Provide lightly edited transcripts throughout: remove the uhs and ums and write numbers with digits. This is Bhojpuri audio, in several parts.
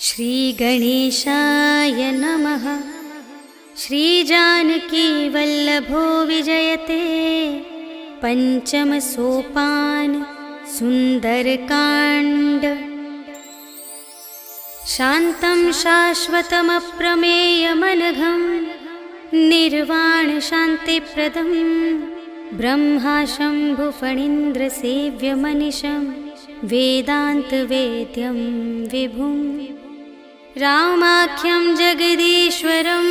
श्रीगणेशाय नमः। श्रीजानकीवल्लभो विजयते पंचम सोपान सुंदरकांड। शान्तं शाश्वतमप्रमेयमनघं निर्वाण शान्तिप्रदं ब्रह्मा शम्भुफणीन्द्रसेव्यमनिशं वेदान्तवेद्यं विभुं। रामाख्यं जगदीश्वरं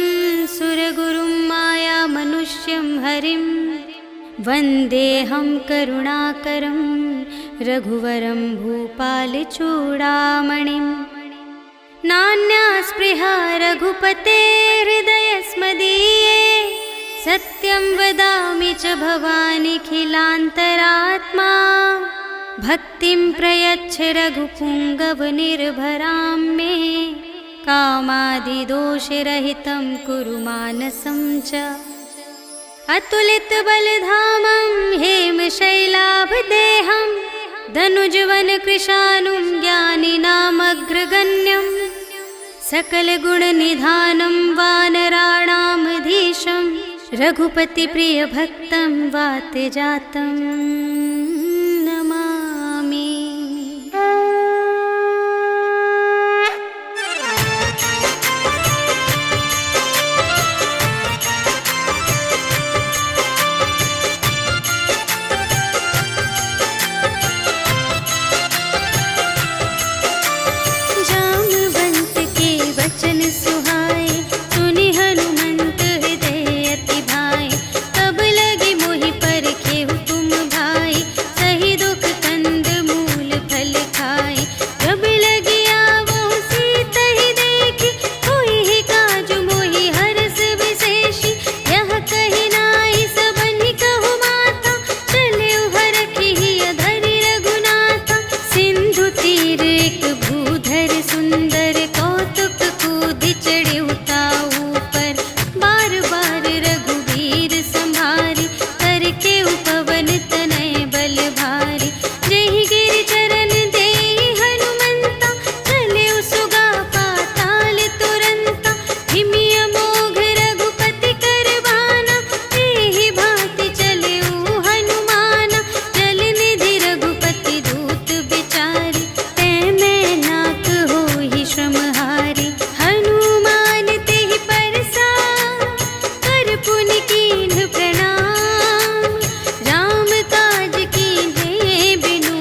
सुरगुरुं मायामनुष्यं हरिं वन्देऽहं करुणाकरं रघुवरं भूपालचूडामणिं। नान्या स्पृहा रघुपते हृदयस्मदीये सत्यं वदामि च भवानिखिलान्तरात्मा। भक्तिं प्रयच्छ रघुपुङ्गवनिर्भरां मे कामादिदोषरहितं कुरु मानसं च। अतुलितबलधामं हेमशैलाभदेहं धनुजवनकृशानुं ज्ञानिनामग्रगण्यं सकलगुणनिधानं वानराणामधीशं रघुपतिप्रियभक्तं वातजातं नमामि। जामवंत के वचन सुहाए सुनि हनुमंत हृदय अति भाए। तब लगे मोहि परखेहु तुम भाई सही दुख कंद मूल फल खाए। जब लगे आवो सीतहि देखी होई ही काजु मोहि हरस विशेषी। यह कहि नाई सबनि कहु माता चले हरखि अधरि रघुनाथा। सिंधु तीर एक भूधर सुंदर कौतुक कूदि चढ़े ताऊ पर। बार बार रघुवीर संभारी करके उपवन तनय बल भारी। जहि गिरि चरण देहि हनुमंता चले सुगा पाताल तुरंता। हिमि अमोघ रघुपति कर बाना एहि भांति चले हनुमाना। जल निधि रघुपति दूत बिचारी तै मैं नाक होहि श्रमहारी। हनुमान तेहि परसा कर पुनि कीन्ह प्रणाम। राम काज कीन्हे बिनु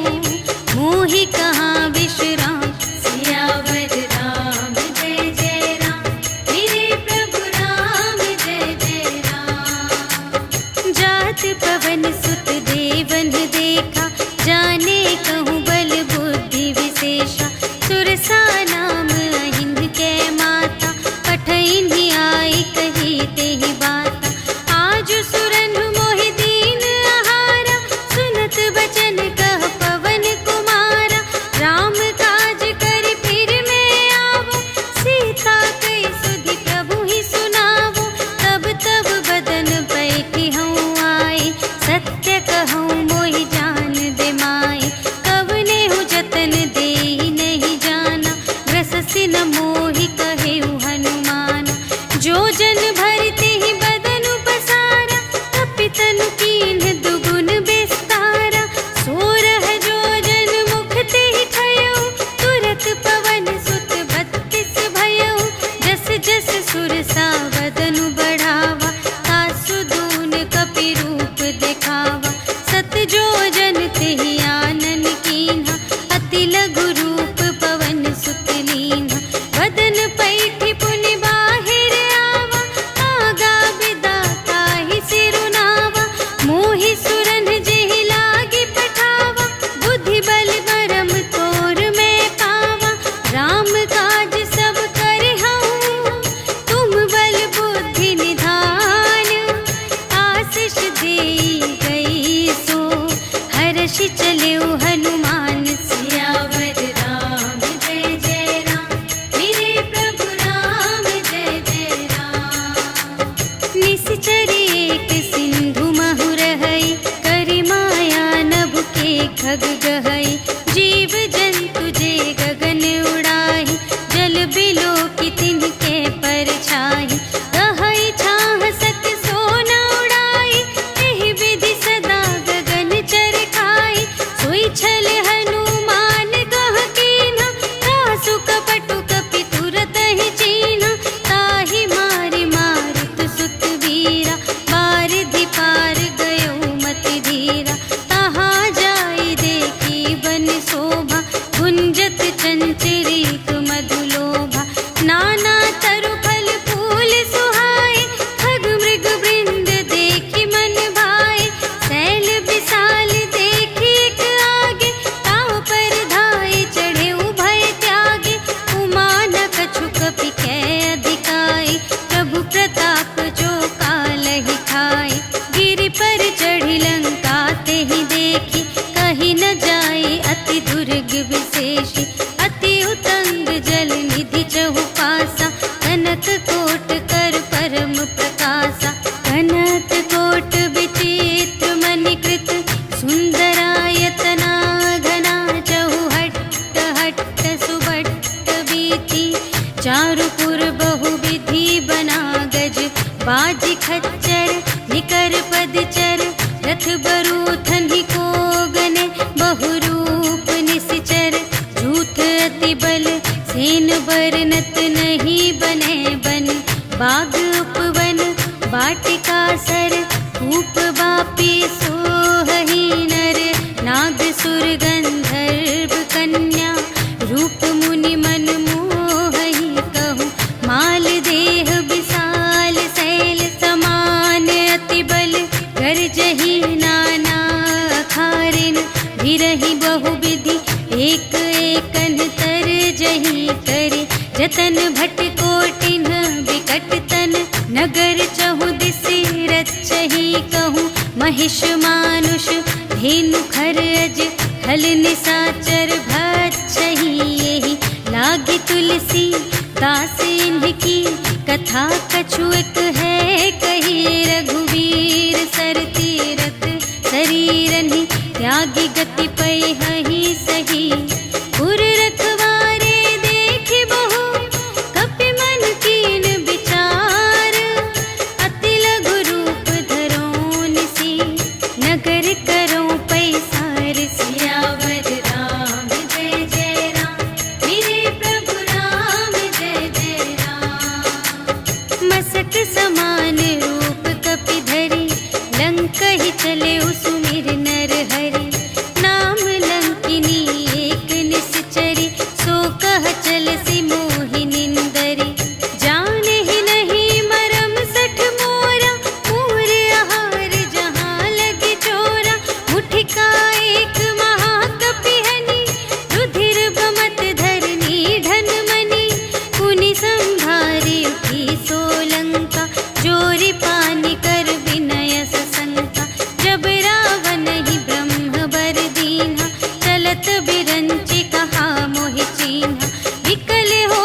मोहि कहाँ विश्राम। सियावर राम जय जय राम मेरे प्रभु राम जय जय राम। जात पवन सुत देवन देखा जाने कहूँ बल बुद्धि विशेषा। सुरसा नाम अहिंद के माता पठइन्हि आई कही तेहि बाता। आज सुरन मोहि दीन आहारा सुनत बचन कह पवन कुमारा। राम काज कर फिर मैं आवो सीता कई सुधि प्रभु ही सुनावो। तब तब बदन बैठी हूँ आई सत्य कहूँ मोहि जान दे माई। कवने हूँ जतन देहि नहीं जाना जल निधि चहु पासा, कनक कोट कर परम प्रकाशा। कनक कोट विचित्र मणिकृत, सुंदरायतना घना चहु हट्ट हट्ट सुबट्ट बीती। चारुपुर बहुविधि बना गज, बाजी खच्चर निकर पदचर। रथ बरूथन ही को गने, बहुरूप निश्चर। झूठ अति बल सेन बरनत, नहीं बने बन बाग उपवन। वाटिका सर कूप बापी सोहहि नर, नाग सुर गंधर्व कन्या। रूप मुनि मन मोहहि कहूँ, माल देह विशाल शैल समान। अति बल गर्जहि नाना अखारिन, भिरहि बहुविधि एक एकन तरजहि करे। जतन भट कोटिन विकट तन, नगर चहु दिसि रचहि कहूँ। महिष मानुष धेनु खरज, खल निसाचर भक्षहि एहि। लागी तुलसी दास इनकी, कथा कछु एक है कही। रघुवीर सर तीरथ शरीरहि, त्यागी गति पैहि सही। पुर रखवारे देखि बहु, कपि मन कीन विचार। अति लघु रूप धरों निसी, नगर करों पैसार। सियावर राम जय जय राम, मेरे प्रभु राम जय जय राम। मसक समान रूप कपि धरि, लंक ही चले सुमिर नर हरि। नाम लंकिनी एक निश्चरी, सो कह चलसि मोहि निंदरी। जाने ही नहीं मरम सठ मोरा, मोर आहार जहाँ लगे चोरा। मुठिका एक महाकपि हनि, रुधिर बमत धरनी धन मनि। पुनि संभारी उठी सोलंका, जोरी पानी कर विनय सशंका। जब रावण ही ब्रह्म बर दीन्हा, चलत बिरंचि कहा मोहि चीन्हा। विकल हो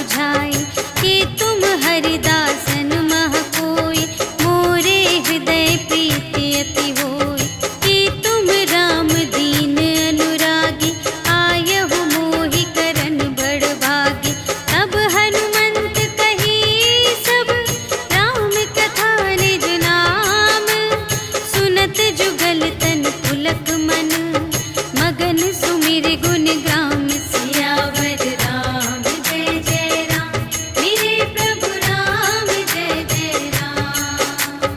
बुझाई, कि तुम हरिदासन मह कोई, मोरे हृदय प्रीति अति होई। कि तुम राम दीन अनुरागी, आयहु मोहि करन बड़ भागी। तब हनुमंत कही सब, राम कथा निज नाम। सुनत जुगल तन पुलक मन, मगन सुमिर गुण ग्राम। सियावर राम जय जय राम, मेरे प्रभु राम जय जय राम।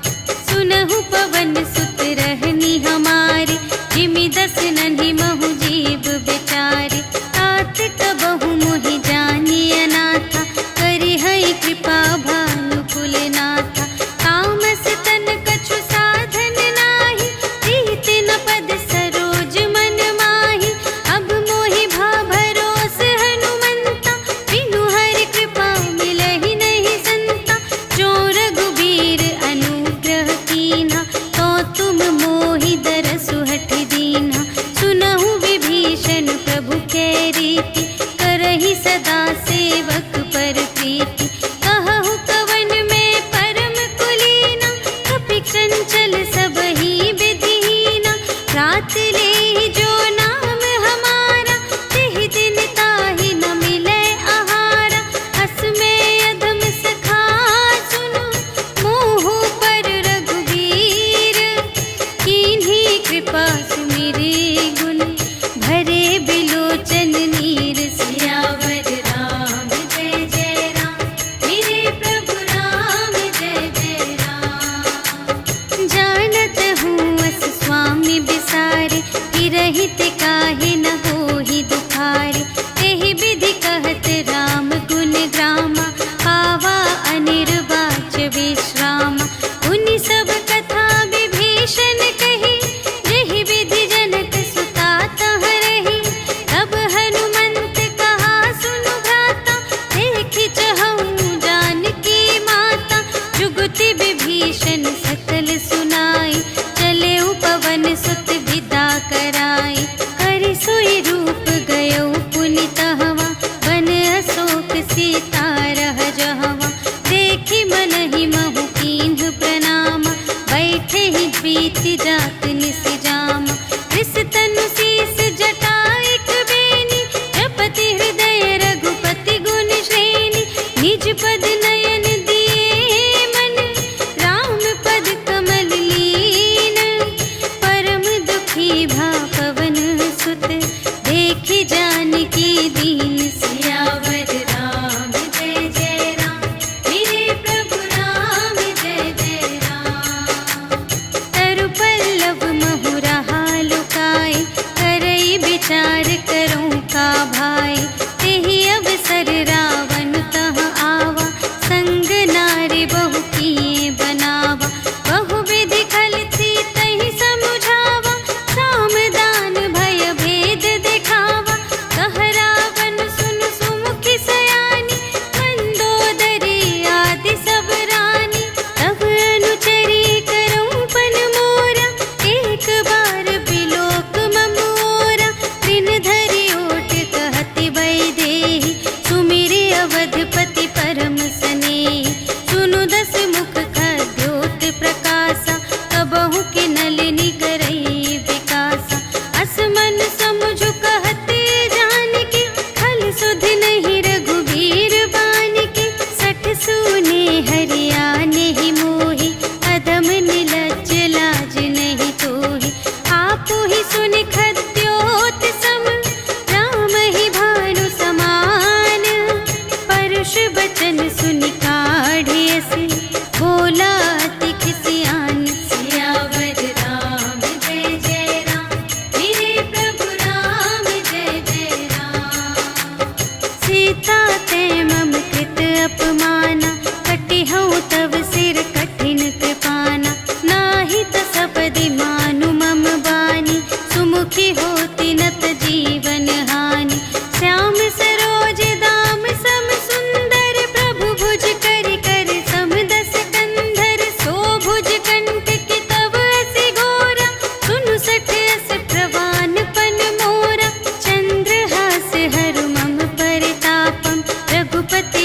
सुनहु पवन सुत रहनी हमारी, जिमि दस नन्हि महु जीव बेचारी। तात कबहु मोहि जानिय नाथा, करिहै कृपा भानु कुलनाथा। तामस तन कछु साधन नाही, प्रीति न पद सरोज मन माही। अब मोहि भा भरोस हनुमंता, बिनु हरि कृपा मिलहि नहीं संता। जो रघुबीर अनुग्रह कीन्हा, तो तुम मोहि दरसु हठि दीन्हा। सुनहु विभीषण प्रभु कै रीति, करहि सदा सेवक पर प्रीति। कहहु कवन में परम कुलीना, कपि चंचल सबहि विधिहीना। रात लेहि जो नाम हमारा, तेहि दिन ताहि न मिलै आहारा। हस में अधम सखा सुनु, मोहु पर रघुबीर। कीन्ही कृपा सुमिरि गुण, भरे बिलोचन नीर। सियावर राम जय जय राम, मेरे प्रभु राम जय जय राम। जानत हूँ अस स्वामी बिसारे, कि रहित काहे न होहि दुखारे। तेहि विधि कहत राम गुण ग्रामा, पावा अनिर्वाच विश्रामा। उनि सब कथा विभीषण कही, जेहि विधि जनक सुता तह रही। तब हनुमंत कहा सुनु भ्राता, देखि चहऊँ जानकी माता। जुगति विभीषण सकल सुनाई, चले पवन सुत विदा कराई। करि सोई रूप गयो पुनि तहवा, बन अशोक सीता रह जहवा। देखि मनहि महु कीन्ह प्रणामा, बैठे ही बीति जात निस जामा। रिस तनु शीस जटा एक बेनी, जपति हृदय रघुपति गुण श्रेणी। निज पद नयन दिए मन, राम पद कमल लीन। परम दुखी भा पवन सुत, देखि जानकी दीन। सियावर राम जय जय राम, मेरे प्रभु राम जय जय राम। तरु पल्लव महु रहा लुकाई, करई विचार करूँ का भाई। तेहि अवसर रावण तह आवा, संग नारी बहु किए बनावा। बहु विधि खल सीतहि समुझावा, साम दान भय भेद दिखावा। कह रावण सुन सुमुखी सयानी, मंदोदरी आदि सब रानी। तब अनुचरी करऊँ पन मोरा, एक बार बिलोक ममोरा। त्रिन धरि ओट कहति वैदेही, सुमिरि अवधपति परम स्नेही। सुनु दस मुख खद्योत प्रकाशा, कबहु कि नलिनी करई विकासा। अस मन समुझु कहते जानकी, खल सुध नहीं रघुबीर बानिकी। सठ सूने हरियाने ही मोहि, अधम निलज्ज लाज नहीं तोहि। आपु ही सुनि खद्योत सम, राम ही भानु समान। परुष बचन सुनि काढ़ियसि, बोला अति खिसियान। सियावर राम जय जय राम, मेरे प्रभु राम जय जय राम। सीता ते मम कृत अपमाना, कटिहउँ तव सिर कठिन कृपाना। नाही त सपदि मानु मम बानी, सुमुखी होति नत जीवन हानि। श्याम सरोज दाम सम सुंदर, प्रभु भुज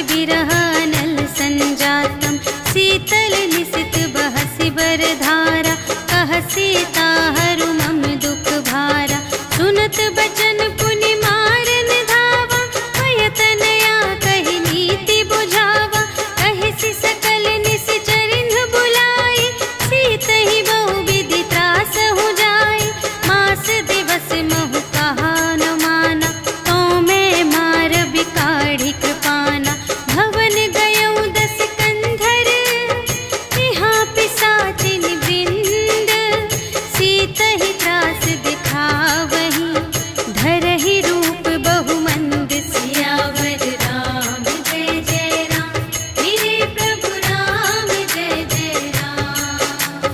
विरह अनल संजातम। शीतल निशित बहसि बरधारा, कह सीता हरु मम दुख भारा। सुनत बचन पुनि मारन धावा, भय तनया कहि नीति बुझावा। कहि सकल निश्चरिन बुलाई, सीतहि बहु विधि त्रास हो जाई। मास दिवस महु कहा न माना, तो मैं मार बिकाढ़ी कृपाना। भवन गयौ दस कंधर, यहाँ पिशाचिन वृंद। सीतहि त्रास दिखावही, धरहि रूप बहुमंद। सियावर राम जय जय राम, मेरे प्रभु राम जय जय राम।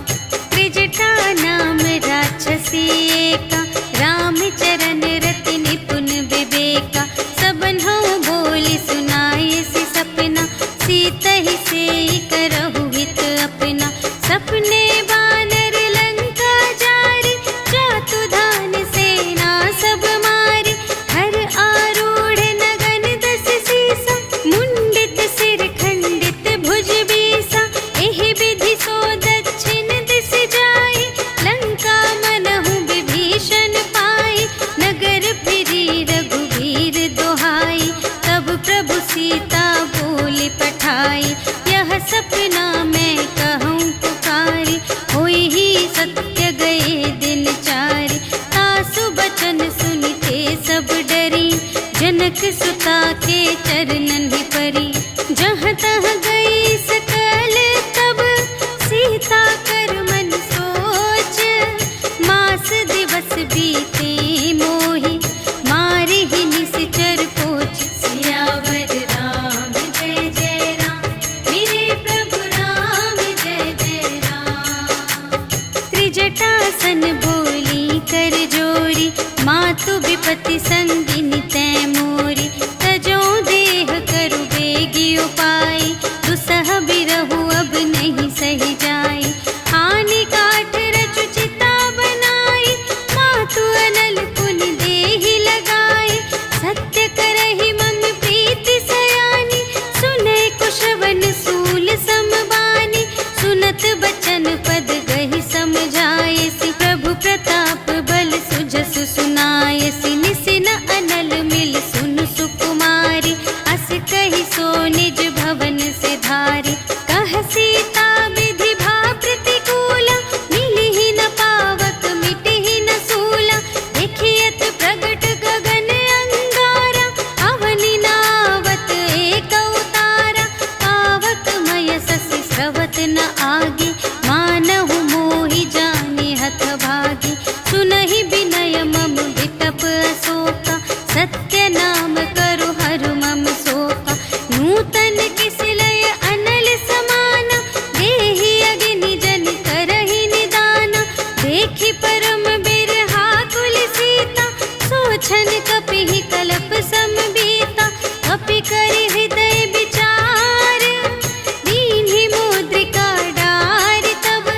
त्रिजटा नाम राक्षसी एका, रामचरण रति निपुण विवेका। सबन्हु बोली सुनाए सि सपना, सीतहि सेई करहु हित अपना। सपने बानर लंका जारी, जातु धान सेना सब मारी। हर आरूढ़ नगन दस सीसा, मुंडित सिर खंडित भुज बीसा। एहि विधि सो दक्षिण दिस जाई, लंका मनहु विभीषण पाई। नगर फिरी रघुवीर दोहाई, तब प्रभु सीता बोली पठाई। यह सपना मैं कहूँ पुकारी, होई ही सत्य गए दिन चारि। तासु बचन सुनिते सब डरी, जनक सुता के चरणन ही परी। जहाँ तहाँ गई सकल तब, सीता कर मन सोच। मास दिवस बीते मोहि, मारि ही निशिचर पोच। सियावर राम जय जय राम, मेरे प्रभु राम जय जय राम। त्रिजटासन बोली कर जोरी, मातु विपति संगिनी तै मोरी। तजो देह करु बेगी उपाई, दुसह बिरहु अब नहीं सही जाई। आनि काठ रचु चिता बनाई, मातु अनल पुनि देहि लगाई। सत्य करहि मम प्रीति सयानी, सुनै कुशवन सूल समबानी। सुनत बचन पद गहि समझायसि, प्रभु प्रताप बल सुजसु सुनायसि। निसिन अनल मिल सुन सुकुमारी, अस कहि सो निज भवन से धारी। कह सीता विधि भा प्रतिकूला, मिलिहि न पावक मिटिहि न सूला। देखियत प्रगट गगन अंगारा, अवनि नावत एक अवतारा। पावक मय ससि स्रवत न आगे, मानहु मोहि जानि हथ भागी। सुनहि विनय मम विटप अशोका, सत्य नाम करु हरु मम शोका। नूतन किसिलय अनल समाना, देहि अग्नि जन करहि निदाना। देखि परम बिरहा कुल सीता, सोछन कपिहि कलप समबीता। कपि करि हृदय विचार, दीन्हि मुद्रिका डार। तब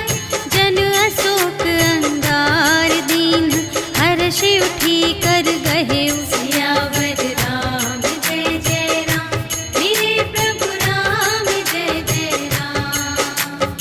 जन अशोक अंगार दीन, हर्षि उठी कर गहेउ। सियावर राम जय जय राम, मेरे प्रभु राम जय जय राम।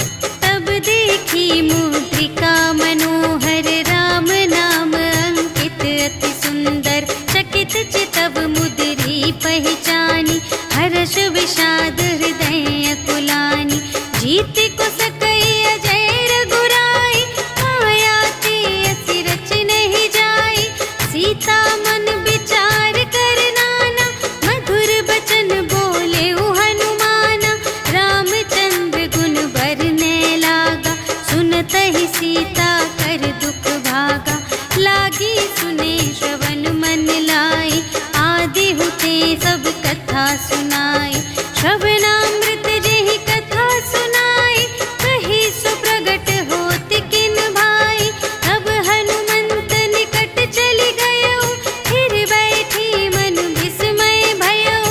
तब देखी मुद्रिका मनोहर, राम नाम अंकित अति सुंदर। चकित चितव मुद्री पहचानी, हर्ष विषाद हृदय अकुलानी। जीत को सकई अजय रघुराई, माया ते असि रच नहीं जाई। सीता मन विचार कर नाना, मधुर बचन बोले हनुमाना। रामचंद्र गुण बरने लागा, सुनतहि सीता कर दुख भागा। लागी सुने श्रवण मन लाई, आदि हुते सब कथा सुनाई। श्रवणामृत जेहि कथा सुनाई, कही सो प्रगट होत किन भाई। तब हनुमंत निकट चली गयो, फिर बैठी मन विस्मय भयो।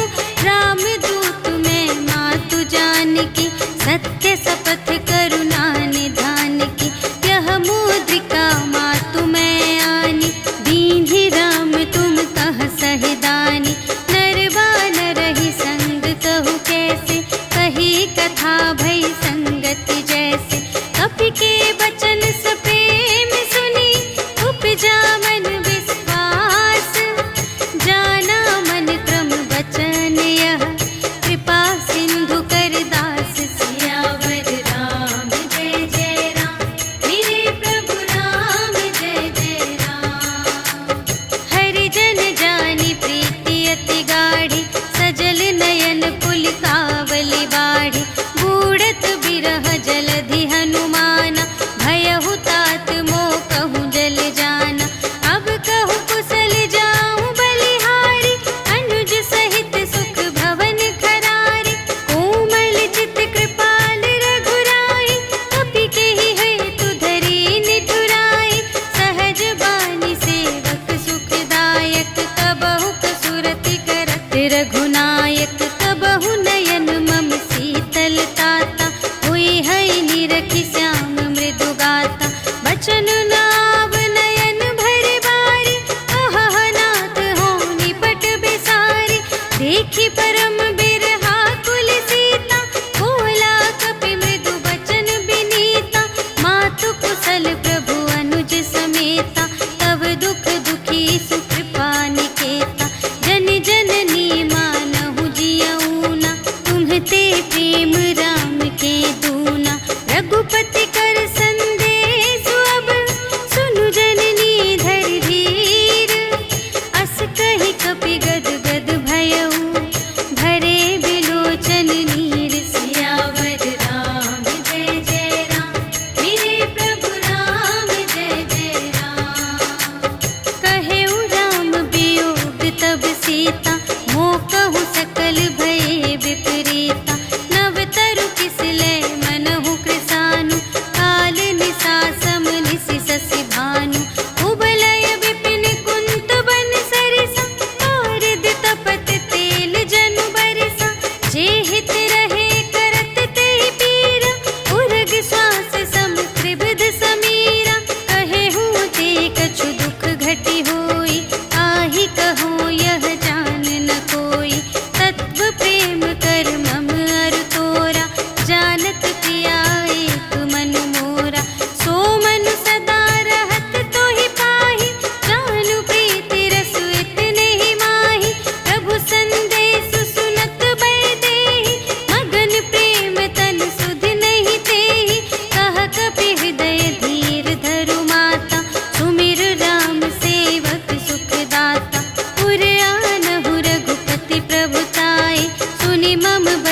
राम दूत में मातु जानकी, सत्य शपथ करुणा निधान की। यह मुद्रिका मातु मैं आनी, दीन्हि राम तुम कह सहिदानी। नर बानर ही संग कहु,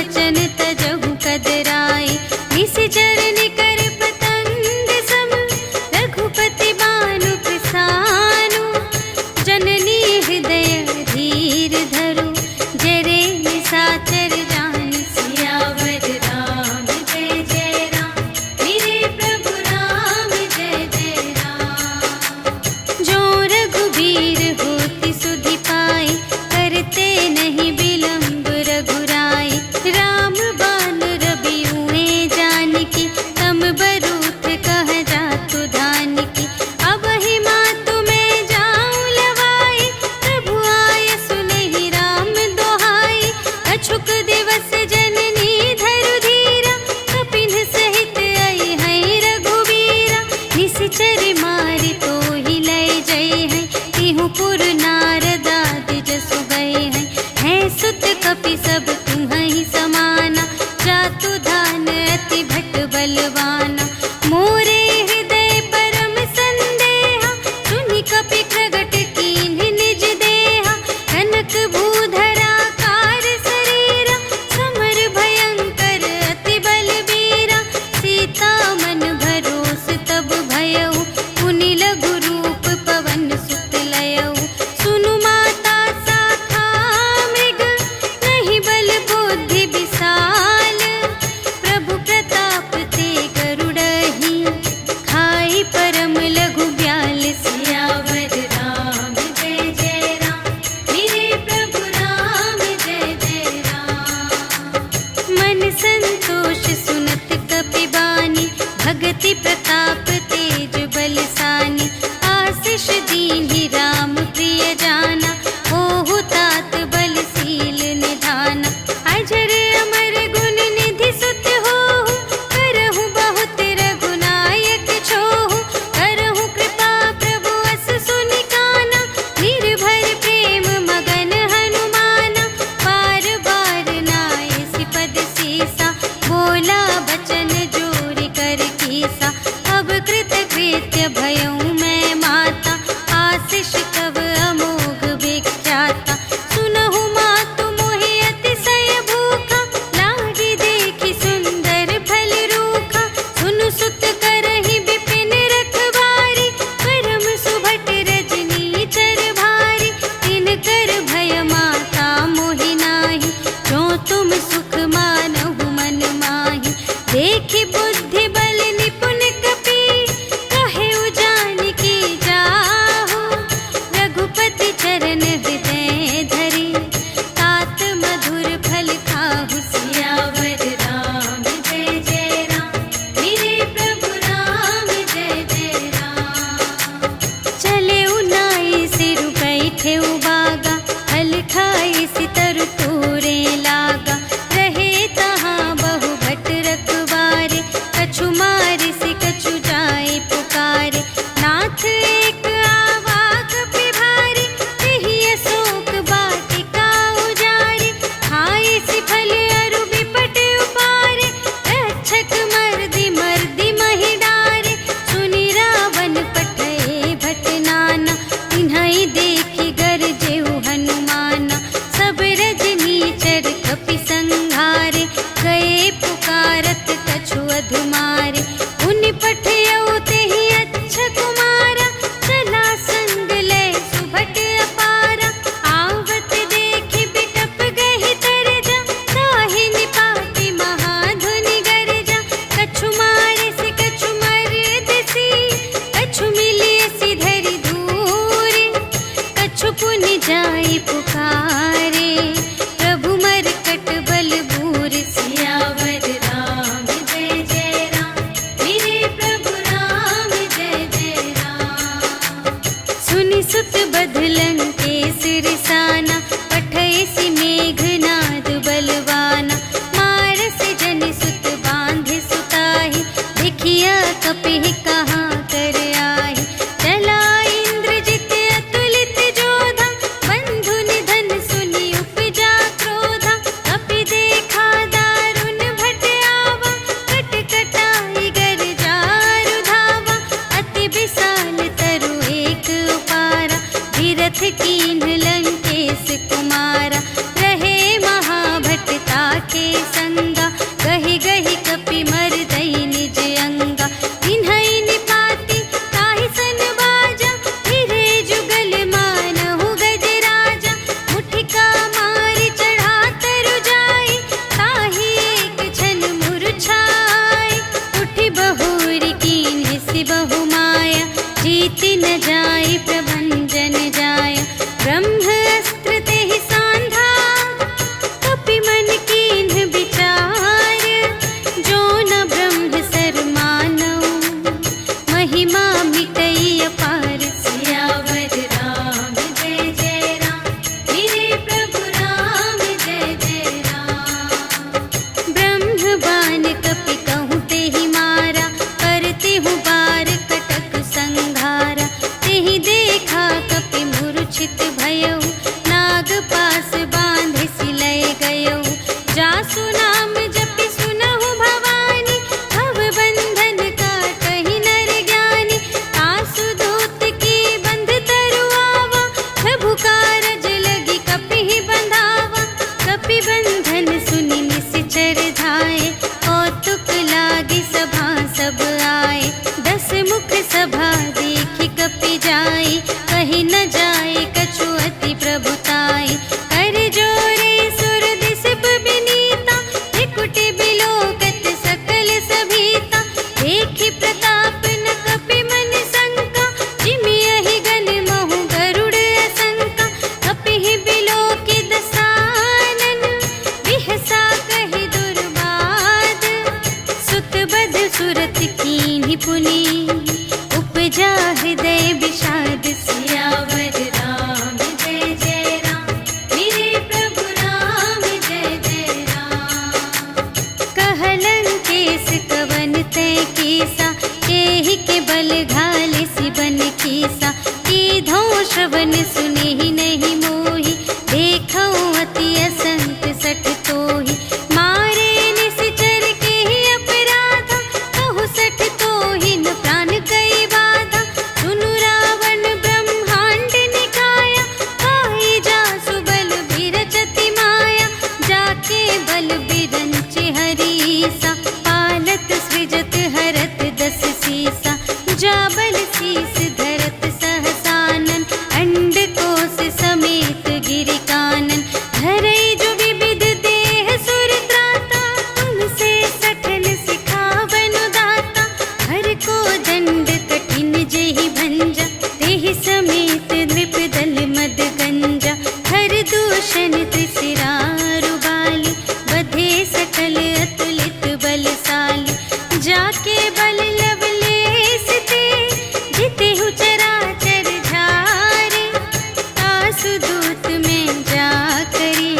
बचन तजहु कदराए। निशिचर निकर पतंग सम रघुपति बानु प्रसानु। जननी हृदय धीर धरु जरे निशाचर जान। सियावर राम जय जय राम मेरे प्रभु राम जय जय राम। जो रघुबीर होति सुधि पाए करते नहीं विलंब रघुराई। राम बान रबियुए जानकी तम बरूथ कह जातु धानकी। अब ही मातु मैं जाऊं लवाई प्रभु आय सुनहि राम दोहाई। अछुक दिवस जननी धरु धीरा कपिन सहित आई है रघुबीरा। निशिचर मारि तो ही लय जय है तिहु पुर नारद आदि जसु गए हैं। है सुत कपि सब तुम्हि समाना जातु धान अति भट बलवाना। मोरे हृदय परम संदेहा सुनि कपि प्रगट कीन्ह निज देहा। कनक भूधरा कार शरीरा समर भयंकर अति बलबीरा। सीता मन भरोस तब भयउ पुनि लघु रूप पवन सुत लयउ। सुनु माता शाखा मृग नहीं बल बुद्धि विशाल। प्रभु प्रताप ते गरुड़हि खाई परम लघु ब्याल। सियावर राम जय जय राम मेरे प्रभु राम जय जय राम। मन संतोष सुनत कपि बानी भगति प्रताप तेज बलसानी। आशीष दीन्हि राम प्रिय जाना ओहु तात बलशील निधाना। अजर अमर गुण निधि सुत होहु करहु बहुत रघुनायक छोहु। करहु कृपा प्रभु अस सुनि काना निर्भर प्रेम मगन हनुमाना। बार बार नाय सिपद सीसा बोला बचन जोरि कर कीसा। अब कृपा संगा, गहि गहि कपि मरदई निज अंगा। इन्हई निपाति ताहि सन बाजा, फिरे जुगल मानहु गजराजा। मुठिका मारि चढ़ा तरु जाई, ताहि एक छन मुरझाई। उठि बहुरी कीन्ह सि बहु माया, जीति न जाई प्रभंजन जाया। ब्रह्म अस्त्र तेहि सांधा, कपि मन कीन्ह विचार। जो न ब्रह्म सर मानऊ, महिमा मिटई अपार। सियावर राम जय जय राम, मेरे प्रभु राम जय जय राम। ब्रह्म बाण कपि कहूँ तेहि मारा, करते हूँ बार कटक संघारा। तेहि देखा कपि मूर्छित भयउ, नाग पास बांधे सिलय गयउ। जासु नाम जपि सुनहु भवानी, भव बंधन काटहि नर ज्ञानी। तासु दूत की बंध तरु आवा, प्रभु कारज लगी कपि बंधावा। कपि बंधन सुनि निश्चर धाये, कौतुक लागी सभा सब आए। 10 मुख सभा देखि कपि जाई, कहि न जाए कछु अति प्रभुताई। कर जोरे सुर दिसप बिनीता, त्रिकुटि बिलोकत सकल सभीता। देखि प्रताप न कपि मन शंका, जिमियहि गन महु गरुड़ असंका। कपिहि बिलोकि दसानन, बिहसा कहि दुर्बाद। सुत बध सुरत कीन्हि पुनि, उपजा हृदय विषाद। सियावर राम जय जय राम, मेरे प्रभु राम जय जय राम। कहलन केस कवन तय कीसा, केहि के बल घाल सिबन कीसा। कीधों श्रवण सुनेहि नहीं मोहि, देखऊँ अति असंत सठ तोहि। मारे निश्चर केहि अपराधा, कहु सठ तोहि न प्राण कई बाधा। सुनु रावण ब्रह्मांड निकाया, पाई जासु बल बिरचति माया। जाके बल बिरंचि हरीसा, पालत सृजत हरत 10 सीसा। जा बल शीस धरत सहसानन, अंड कोश समेत गिरि कानन। धरई जो विविध देह सुर त्राता, तुमसे सठन सिखावनु दाता। हर को दंड कठिन जेहि भंजा, तेहि समेत नृप दल मद गंजा। हर दूषण त्रिशिरारु बाली, बधे सकल अतुलित बलशाली। जाके बल लवलेश ते, जितेहु चराचर झारे। तासु दूत में जा करी,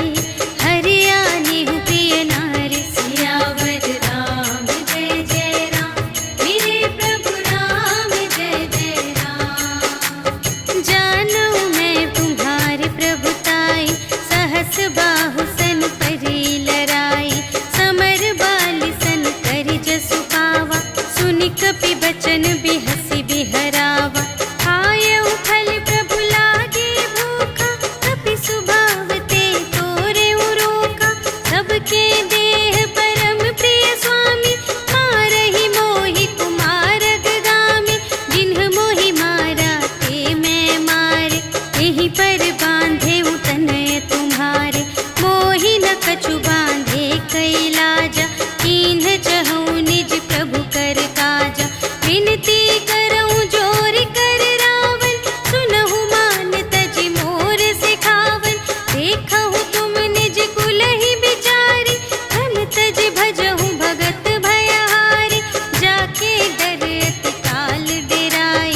हरियानेहु प्रिय नारी। सियावर राम जय जय राम, मेरे प्रभु राम जय जय राम। जानऊ मैं तुम्हारे प्रभुताई, सहस बाहु सन परी लराई। समर बाली सन करि जसु पावा, सुनि कपि बचन बिहसि बिहरावा। खायउ फल प्रभु लागे भूखा, कपि सुभाव ते तोरेउ रोका। सबके देह परम प्रिय स्वामी, मारहि मोहि कुमार अगगामी। जिन्ह मोहि मारा ते मैं मारे, एहि पर बांधे तनय तुम्हारे। मोहि न कछु बांधे कैलाजा, कीन्ह चहु निज प्रभु कर काजा। विनती करऊँ जोर कर रावण, सुनहु मान तजि मोर सिखावन। देखहु तुम निज कुलहि बिचारी, धन तजि भजहु भगत भयहारी। जाके डर अति काल डेराए,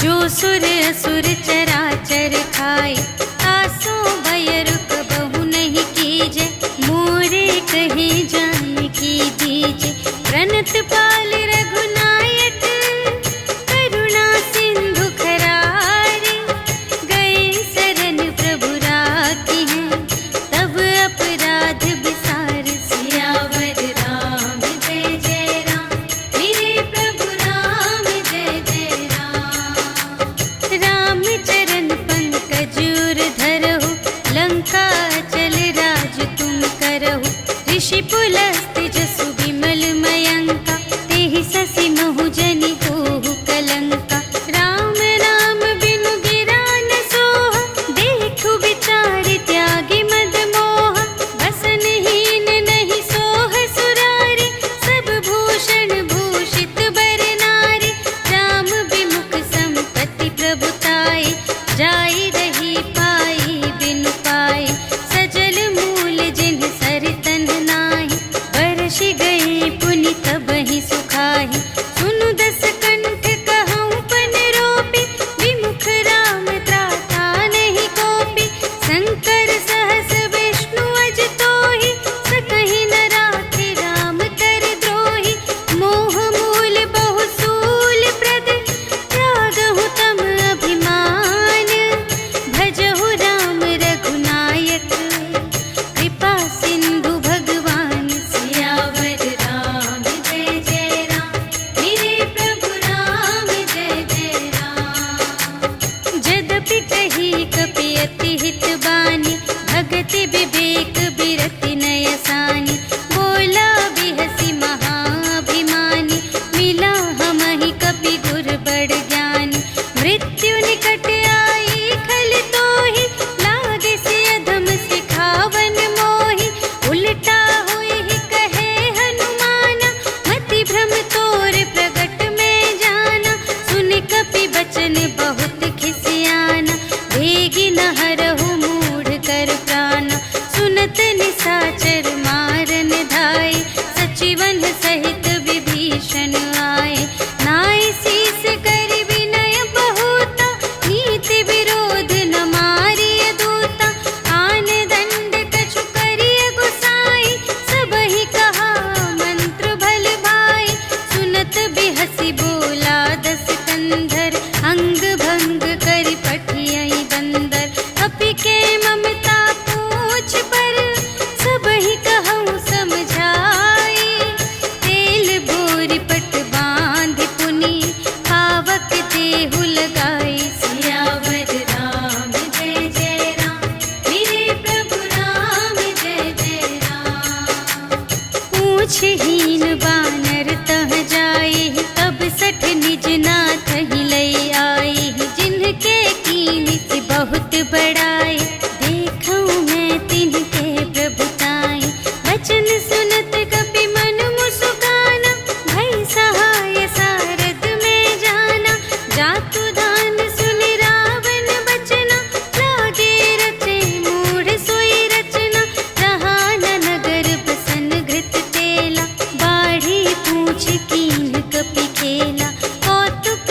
जो सुर असुर चराचर खाए। तासो भय रुक बहु नहीं कीजे, मोरे कहे जान की दीजे। हस्त जसु विमल मयंका, तेहि ससि महु जनि होहु कलंका। राम नाम बिनु गिरा न सोहा, देखु विचार त्यागी मद मोहा। बसनहीन नहीं सोह सुरारी, सब भूषण भूषित बर नारी। राम विमुख संपत्ति प्रभुताई, जाई रही पाई बिनु पाई। सजल मूल जिन्ह सर तन नाही, बरषि गई पुनि तबहि सुखाहि। सुनु दस कंठ कहऊँ पन रोपी, विमुख राम त्राता नहीं कोपी। शंकर सहस विष्णु अज तोहि, सकहि न राखि राम कर द्रोहि। मोह मूल बहु सूल प्रद, त्यागहु तम अभिमान। भजहु राम रघुनायक, कृपा सिंधु भगवान। सियावर राम जय जय राम, मेरे प्रभु राम जय जय राम। जदपि कही कपि अति हित बानी, भगति विवेक बिरति नय सानी। बोला बिहसि महाभिमानी, मिला हमहि कपि गुर बड़ ज्ञानी। मृत्यु निकट आई खल तोहि, लागे से अधम सिखावन मोहि। उलटा होई कहे हनुमाना, मति भ्रम तोर प्रगट में जाना। सुन कपि बचन बहुत खिसियाना, भेगी न हरहु मूढ़ कर प्राणा। सुनत निसाचर मारन धाय, सचिवन सहित विभीषण आए। नाय शीस कर विनय बहुता, नीति विरोध न मारिय दूता। आन दंड कछु करिय गुसाई, सबहि कहा मंत्र भल भाई। सुनत बिहसि बोला दस कंधर, अंग भंग करि पठियहि बंदर। कपि के ममता पूछ पर, सबहि कहऊँ समझाई। तेल बोरि पट बाँधि पुनि, पावक देहु लगाई। सियावर राम जय जय राम, मेरे प्रभु राम जय जय राम। पूछहीन बानर तह जाई, तब सठ निज नाथ ही लई आई। जिनके कीन्हि बहुत बड़ाई, देखऊँ मैं तिनके प्रभुताई। बचन सुनत कपि मन मुसुकाना, भई सहाय सारथ में जाना। जातु दान सुनि रावण बचना, लागे रचे मूढ़ सोई रचना। रहा न नगर बसन घृत तेला, बाढ़ी पूछ कीन्ह कपि खेला। कौतुक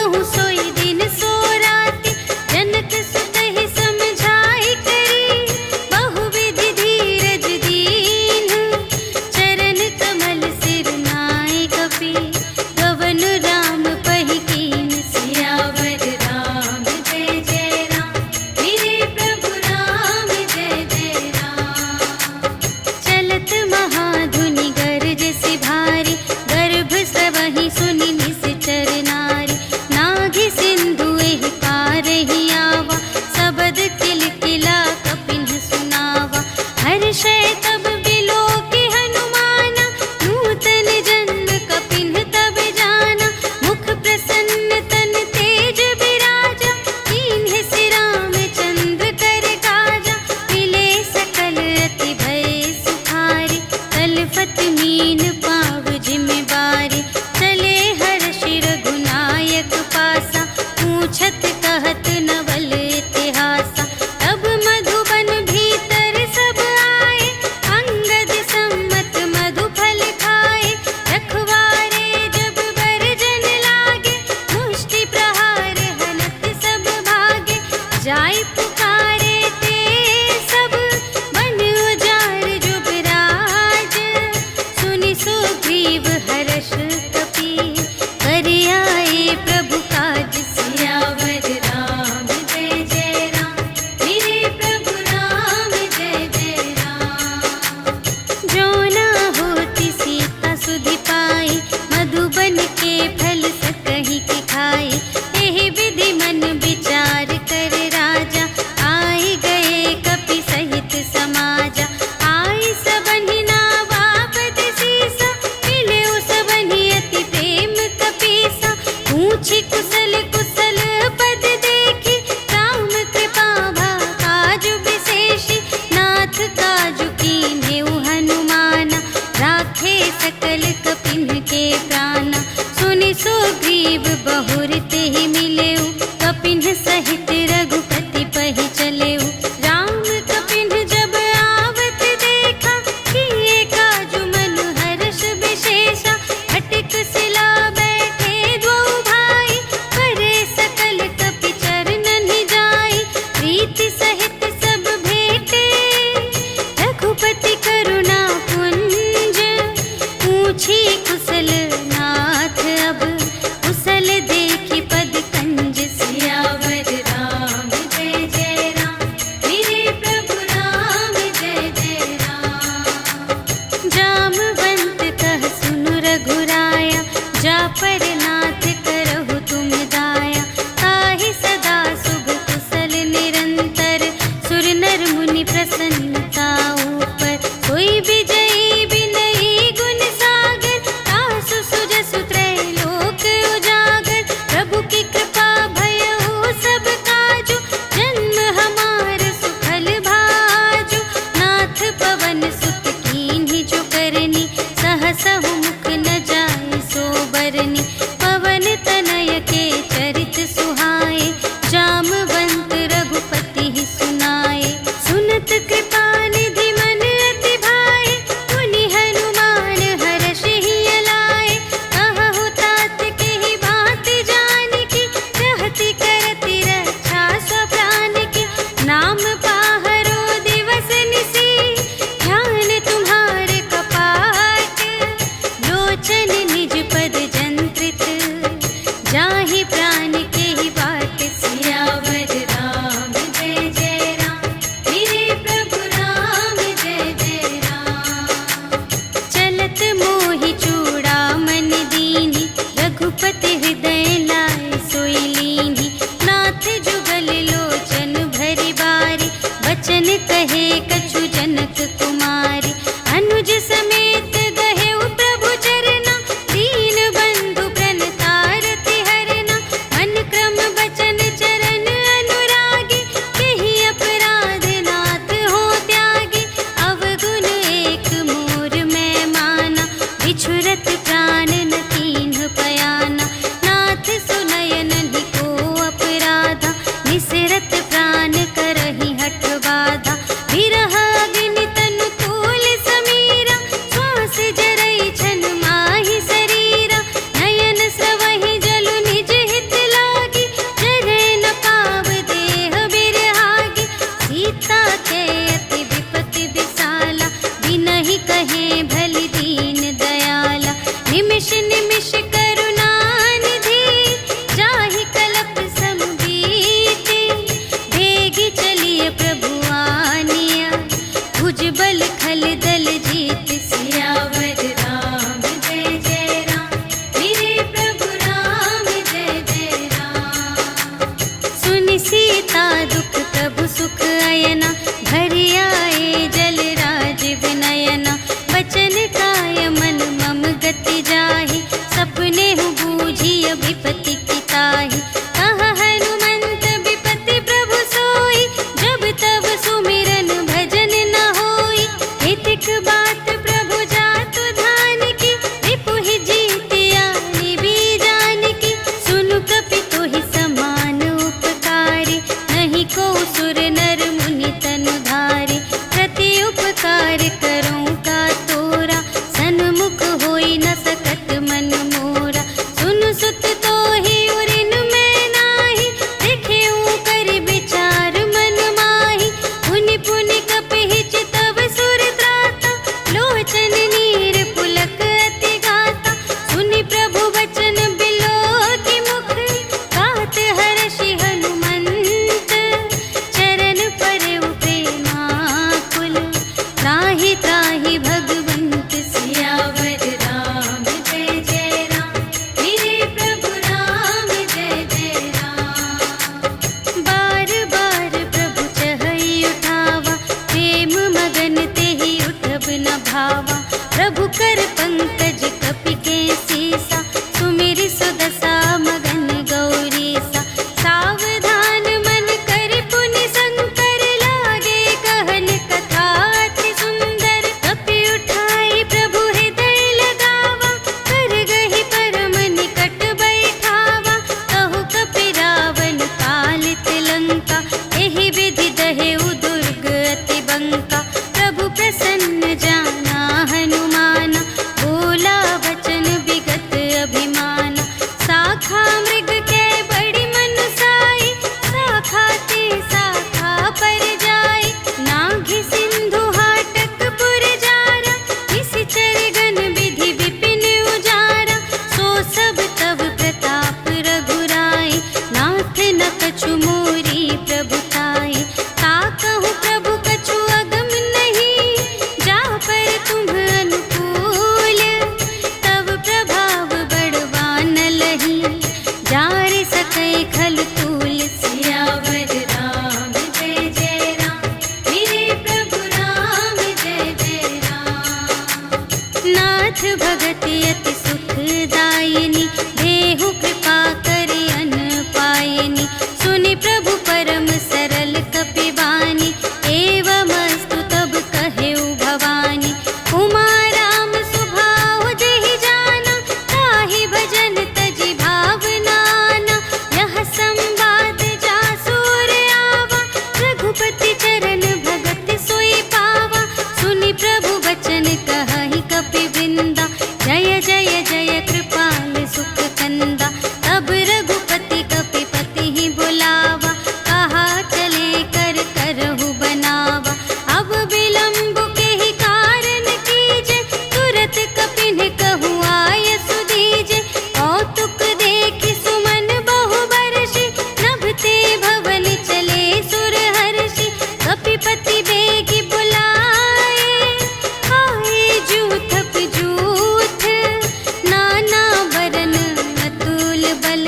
सुनहु सोई दिन सो राति, जनक सुतहि समझाई करी, बहुविधि धीरज दीन्ह, चरण कमल सिर नाय कपि, गवन राम पहि कीन। सियावर राम जय जय राम, मेरे प्रभु राम जय जय राम। चलत महाधुनि गरज सि भारी, गर्भ स्रवहि सुनि निश्चर नारी, नाघि सिंधु एहि पारहि आवा, सबद किलकिला कपिन्ह सुनावा। हर्षै तब बिलोकि हनुमाना, नूतन जन्म कपिन्ह तब जाना। मुख प्रसन्न तन तेज बिराजा, कीन्ह सि रामचंद्र कर काजा। मिले सकल अति भय सुखारी, तलफत मीन पाव जिमि बारी। चले हर्षि रघुनायक पासा, पूछत कहत नवल इतिहासा। तब मधुबन भीतर सब आए, अंगद सम्मत मधु फल खाए। रखवारे जब बरजन लागे, मुष्टि प्रहार हनत सब भागे। जाय पुकारे ते सब, बन उजाड़ जुबराज। सुनि सुग्रीव हर्ष कपि, कर आए प्रभु काज। सियावर राम जय जय राम, मेरे प्रभु राम जय जय राम। जो न होति सीता सुधि पाई, मधुबन के फल सकहि के खाई। एहि विधि मन विचार कर राजा, आए गए कपि सहित समाजा। आए सबहि नावा पद सीसा, मिले सबहि अति प्रेम कपीसा। पूछी कुशल कुशल पद देखी, राम कृपा भा काजु विशेषी। नाथ काजु कीन्हेउ हनुमाना, राखे सकल कपिन्ह के प्राणा। सुनि सुग्रीव बहुर तेहि मिलेउ, कपिन्ह सहित रघुपति पहि चलेउ। राम कपिन्ह जब आवत देखा, किए काजु मनु हर्ष विशेषा। फटिक सिला बैठे द्वौ भाई, करे सकल कपि चरणनि जाई। प्रीति सहित सब भेटे, रघुपति करुणा पुंज। पूछी कुशल नाथ अब, कुशल देखि पद कंज। सियावर राम जय जय राम, मेरे प्रभु राम जय जय राम। जामवंत कह सुनु रघुराया, जा पर नाथ करहु तुम दाया। ताहि सदा शुभ कुशल निरंतर, सुर नर मुनि प्रसन्नता ऊपर। सोई विजयी विनयी गुण सागर, तासु सुजसु त्रैलोक उजागर। प्रभु की कृपा भयउ सब काजु, जन्म हमार सुफल भाजु। नाथ पवन सुत कीन्हि जो करनी, सहसहु मुख न जाय सो बरनी। पवन तनय के चरित सुहाए, जामवंत रघुपति ही सुनाए। सुनत कृपा निधि मन अति भाए, मुनि हनुमान हर्षि लाए। कहु तात केहि बात जानकी, रहति करति रक्षा स्वप्रान की। नाम पाहरो दिवस निसी, ध्यान तुम्हारे कपाट। लोचन निज पद जंत्रित, जाहि प्राण केहि बाट। सियावर राम जय जय राम, मेरे प्रभु राम जय जय राम। चलत मोहि चूड़ामणि दीन्हि, रघुपति हृदय लाय सोई लीन्हि। नाथ जुगल लोचन भरि बारी, बचन कहे कछु जनक कुमारी। अनुज समेत गहेउ प्रभु चरना, दीन बंधु प्रणतारति हरना। मन बरसै खल तूल। सियावर राम जय जय राम, मेरे प्रभु राम जय जय राम। नाथ भगत अति सुखदायिनी, देहु कृपा करि अन्न पायिनी। सुनि प्रभु परम सरल कपिवानी, एवमस्तु तब कहेउ भवानी। उमा राम सुभाव जेहि जाना, ताहि भजन तजि भावनाना। यह संवाद जासुर आवा, रघुपति चरण भगत सोई पावा। सुनि प्रभु वचन कहहि कपिवृंदा, जय जय जय कृपाल सुख कंदा। तब रघुपति कपिपति ही बुलावा, कहा चले कर करहु बनावा। अब विलंब के ही कारण कीजे, तुरत कपिन कहु आय सुदीजे। कौतुक देखि सुमन बहु बरषि, नभते भवन चले सुर हर्षि। कपिपति बेगी बुलाए, आए जूथप जूथ। नाना बरन अतुल बल,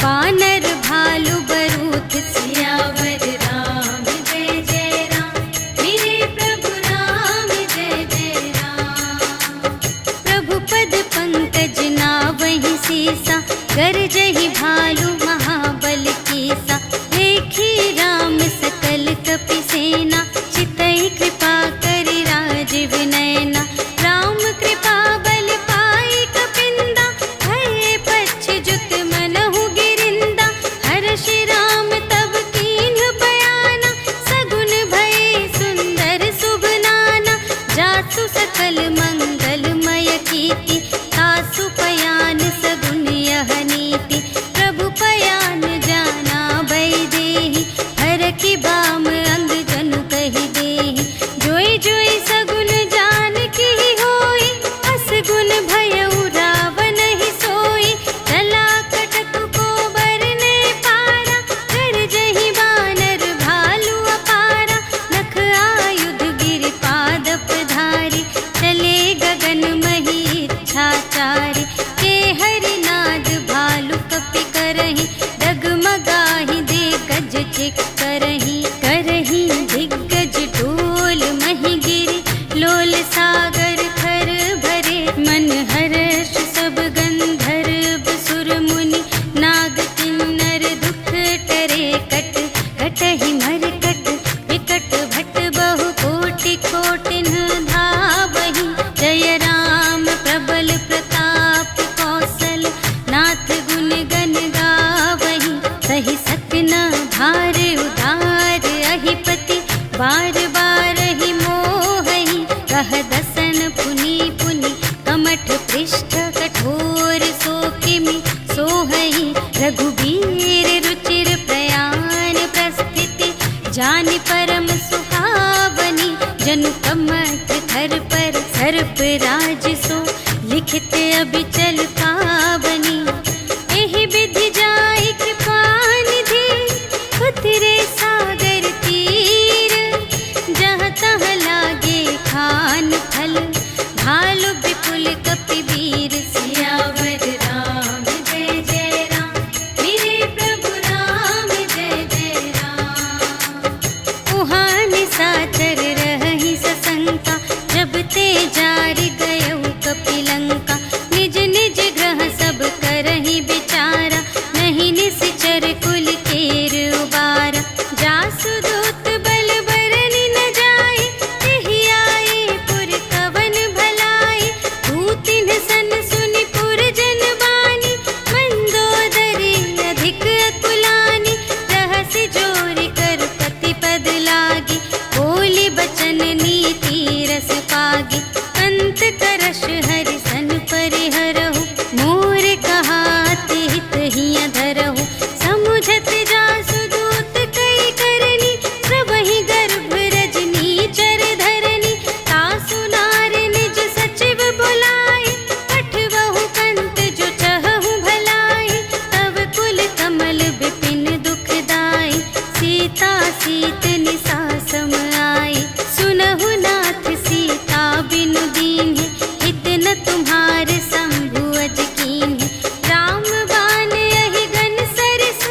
बानर भालु बरूथ। सियावर राम जय जय राम, मेरे प्रभु राम जय जय राम। प्रभु पद पंकज नावहि सीसा, गरजहि भालु महाबल कीसा। देखी राम सकल कपि सेना, चितई कृपा करि राजीव नयना। राम कृपा बल पाई कपिंदा, भये पच्छ जुत मनहु गिरिंदा। हर्षि राम तब कीन्ह बयाना, सगुन भये सुंदर शुभ नाना। जासु सकल मंगलमय कीर्ति, तासु पयान सगुन यह नीति। प्रभु पयान जाना भय देहि, हरखि बाम अंग जनु कहि देहि। जोई जोई सगुन जान की होई, असगुन भयउ रावण ही सोई। चला कटक को बरने पारा, गरजहि बानर भालु अपारा। नख आयुध गिरि पादप धारी, चले गगन मही इच्छाचारी। के हरिनाद भालु कपि करहि, डगमगाहि दे गज चिक करहि। करहि दिग्गज डोल महि गिरि, लोल सागर खर भरे। मन हर्ष सब गंधर्व सुर मुनि, नाग किन्नर दुख टरे। कट कटहि मरकट, विकट भट बहु कोटि कोटिन धावहि। जय राम प्रबल प्रताप कौशल, नाथ गुण गण गावहि। सहि सकना भार उदार अहिपति, बार बार ही मोहहि। कह दसन पुनि पुनि, कमठ पृष्ठ कठोर सो किमि सोहहि। रघुबीर रुचिर प्रयाण प्रस्थिति, जानि परम सुहावनी। जनु कमठ धर पर सर्प राज सो, लिखित अबिचल पावनी। एहि विधि जाई कृपा निधि, उतरे सागर तीर। जहाँ तहाँ लागे खान फल, भालु विपुल कपि वीर। सियावर राम जय जय राम, मेरे प्रभु राम जय जय राम। उहाँ निशाचर रहहि सशंका, जब ते जारि गयउ कपि लंका। निज निज ग्रह सब करहि विचारा, नहीं निश्चर कुल केर उबारा। जासु दूत बल बरनि न जाय, तेहि आए पुर कवन भलाई। दूतिन सन सुनि पुर जन बानी, मंदोदरी अधिक अकुलानी। रहसि जोरि कर पति पद लागी, बोली बचन नीति रस पागी। अंत करश हरि सन परिहरहु, मोर कहाति हित हिय धरहु। समुझत जासु दूत कई करनी, सबहि गर्भ रजनी चर धरनी। तासु नार निज सचिव बुलाए, पठबहु कंत जो चहहु भलाई। तब कुल कमल विपिन दुखदाई, सीता सीत निसा सम आई। सुनहु नाथ सीता बिनु दीन्हि, हित न तुम्हारे शंभु अज कीन्हि। राम बाण यहि गन सरिस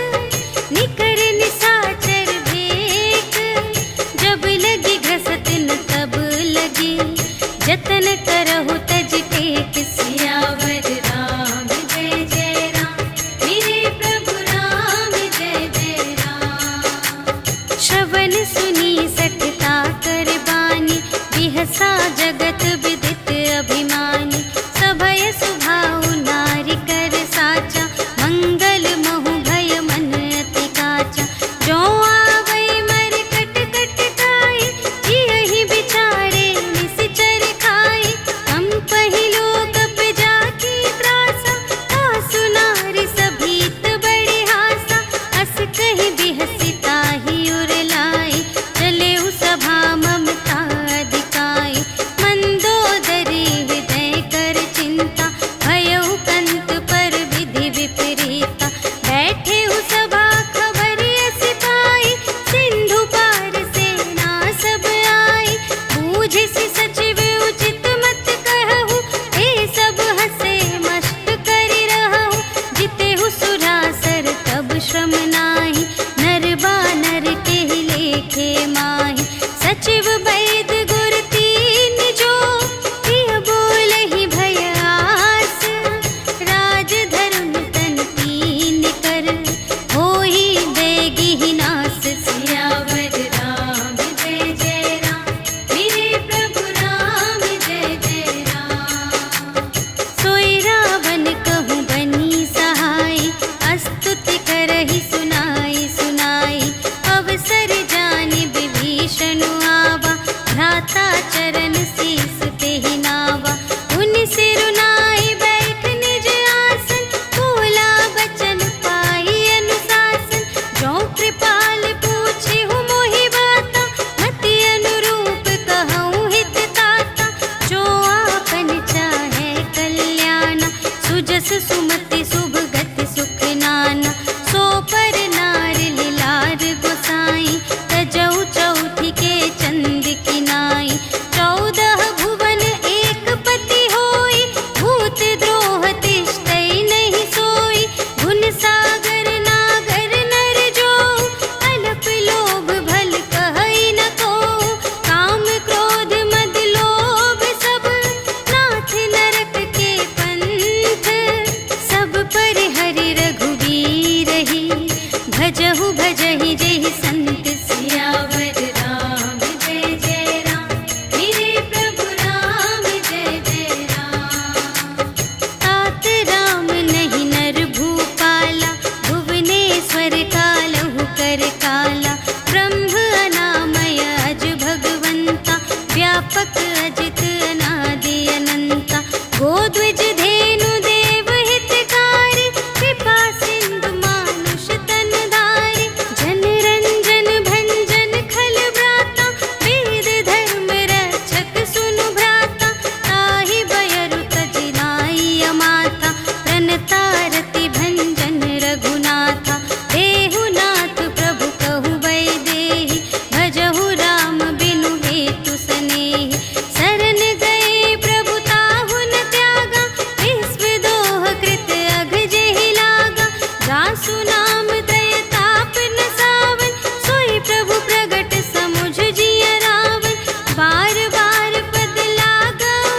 नर कालहु कर काला, ब्रह्म अनामय अज भगवंता, व्यापक अजित अनादि अनंता, गोद्विज धेनु देव हितकारी, कृपा सिंधु मानुष तन धारी, जन रंजन भंजन खल व्राता, वेद धर्म रक्षक सुनु भ्राता, ताहि बयरु तजि नाई माता, प्रणतारति भंजन रघुनाथा, देहुनाथ प्रभु कहु वैदेही, भजहु राम बिनु हेतु सनेही, शरण गए प्रभु ताहु न त्यागा, विश्व दोह कृत अघ जेहि लागा, जासु नाम दय ताप न सावन, सोई प्रभु प्रगट समुझ जिय रावण, बार बार पद लागऊ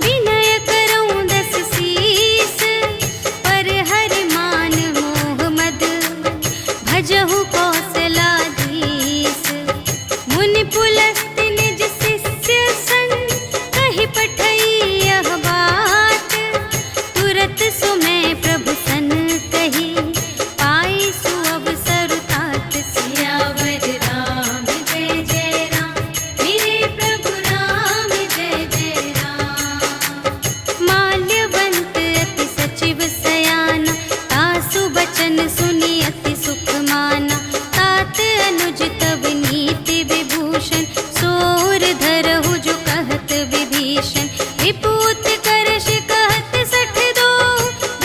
विनय करऊँ दस सीस, पर हरि मान मोह मद भजहु कौशलाधीश, मुनि पुलस्त्य निज शिष्य संग, कहि पठई यह बात, तुरत सुमय प्रभु सन कही, पाई सुअवसर तात, सियावर राम जय जय राम, मेरे प्रभु राम जय जय राम। माल्यवंत अति सचिव सयाना, तासु बचन सुनि अति सुख माना, तात अनुज तब नीति विभूषण, सोर धरहु जो कहत विभीषण, विपूत करश कहत सठ दो,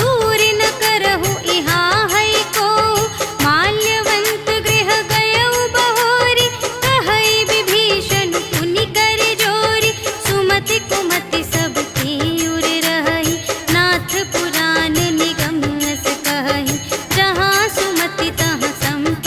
दूर न करहु इहाँ है को, माल्यवंत गृह गयउ बहोरी, कहई विभीषण पुनि कर जोरी, सुमति कुमति सब की उर रही, नाथ पुराण निगम अस कहई, जहाँ सुमति तहाँ संपत्ति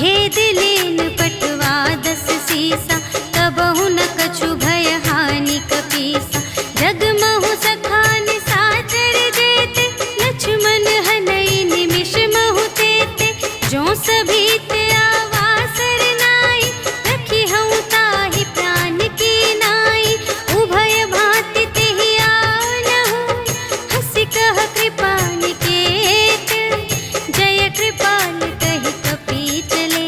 भेद लेन पटवा 10 सीसा, तबहु न कछु भय हानि कपीसा। जगमहु सखान साचर जेते, लक्ष्मण हनई निमिष महु तेते। जो सभीत आवासर नाई, रखी हूँ ताहि प्राण की नाई। उभय भांति तेहि आनहु, हंसि कह कृपा निकेत। जय कृपाल कहि कपी चले,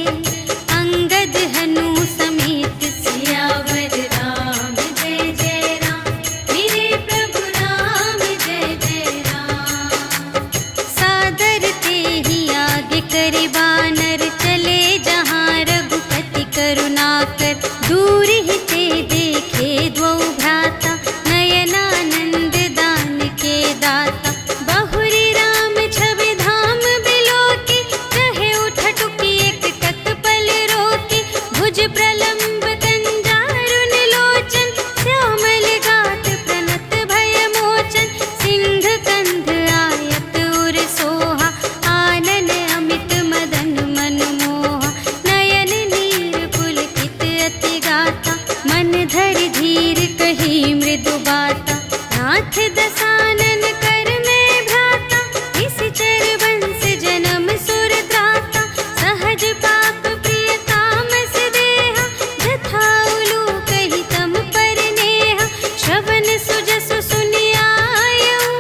अंगद हनु समेत। सियावर राम जय जय राम, मेरे प्रभु राम जय जय राम। सादर तेहि आगे करे बानर, चले जहाँ रघुपति करुणाकर। दूर ही ते देखे द्वौ भ्राता, नयनानंद दान के दाता। बहुरी राम छवि धाम बिलोके, कहे उठटुकी एक तत्पल रोके। भुज प्रलंब कंजारुन लोचन, श्यामल गात प्रणत भय मोचन। सिंह कंध आयत उर सोहा, आनन अमित मदन मनमोहा। नयन नीर पुलकित अति गाता, मन धरि धीर कही मृदु बाता। नाथ दसानन कर में भ्राता, निश्चर वंश जन्म सुर त्राता। सहज पाप प्रिय तामस देहा, जथा उलूक ही तम पर नेहा। श्रवण सुजसु सुनि आयऊ,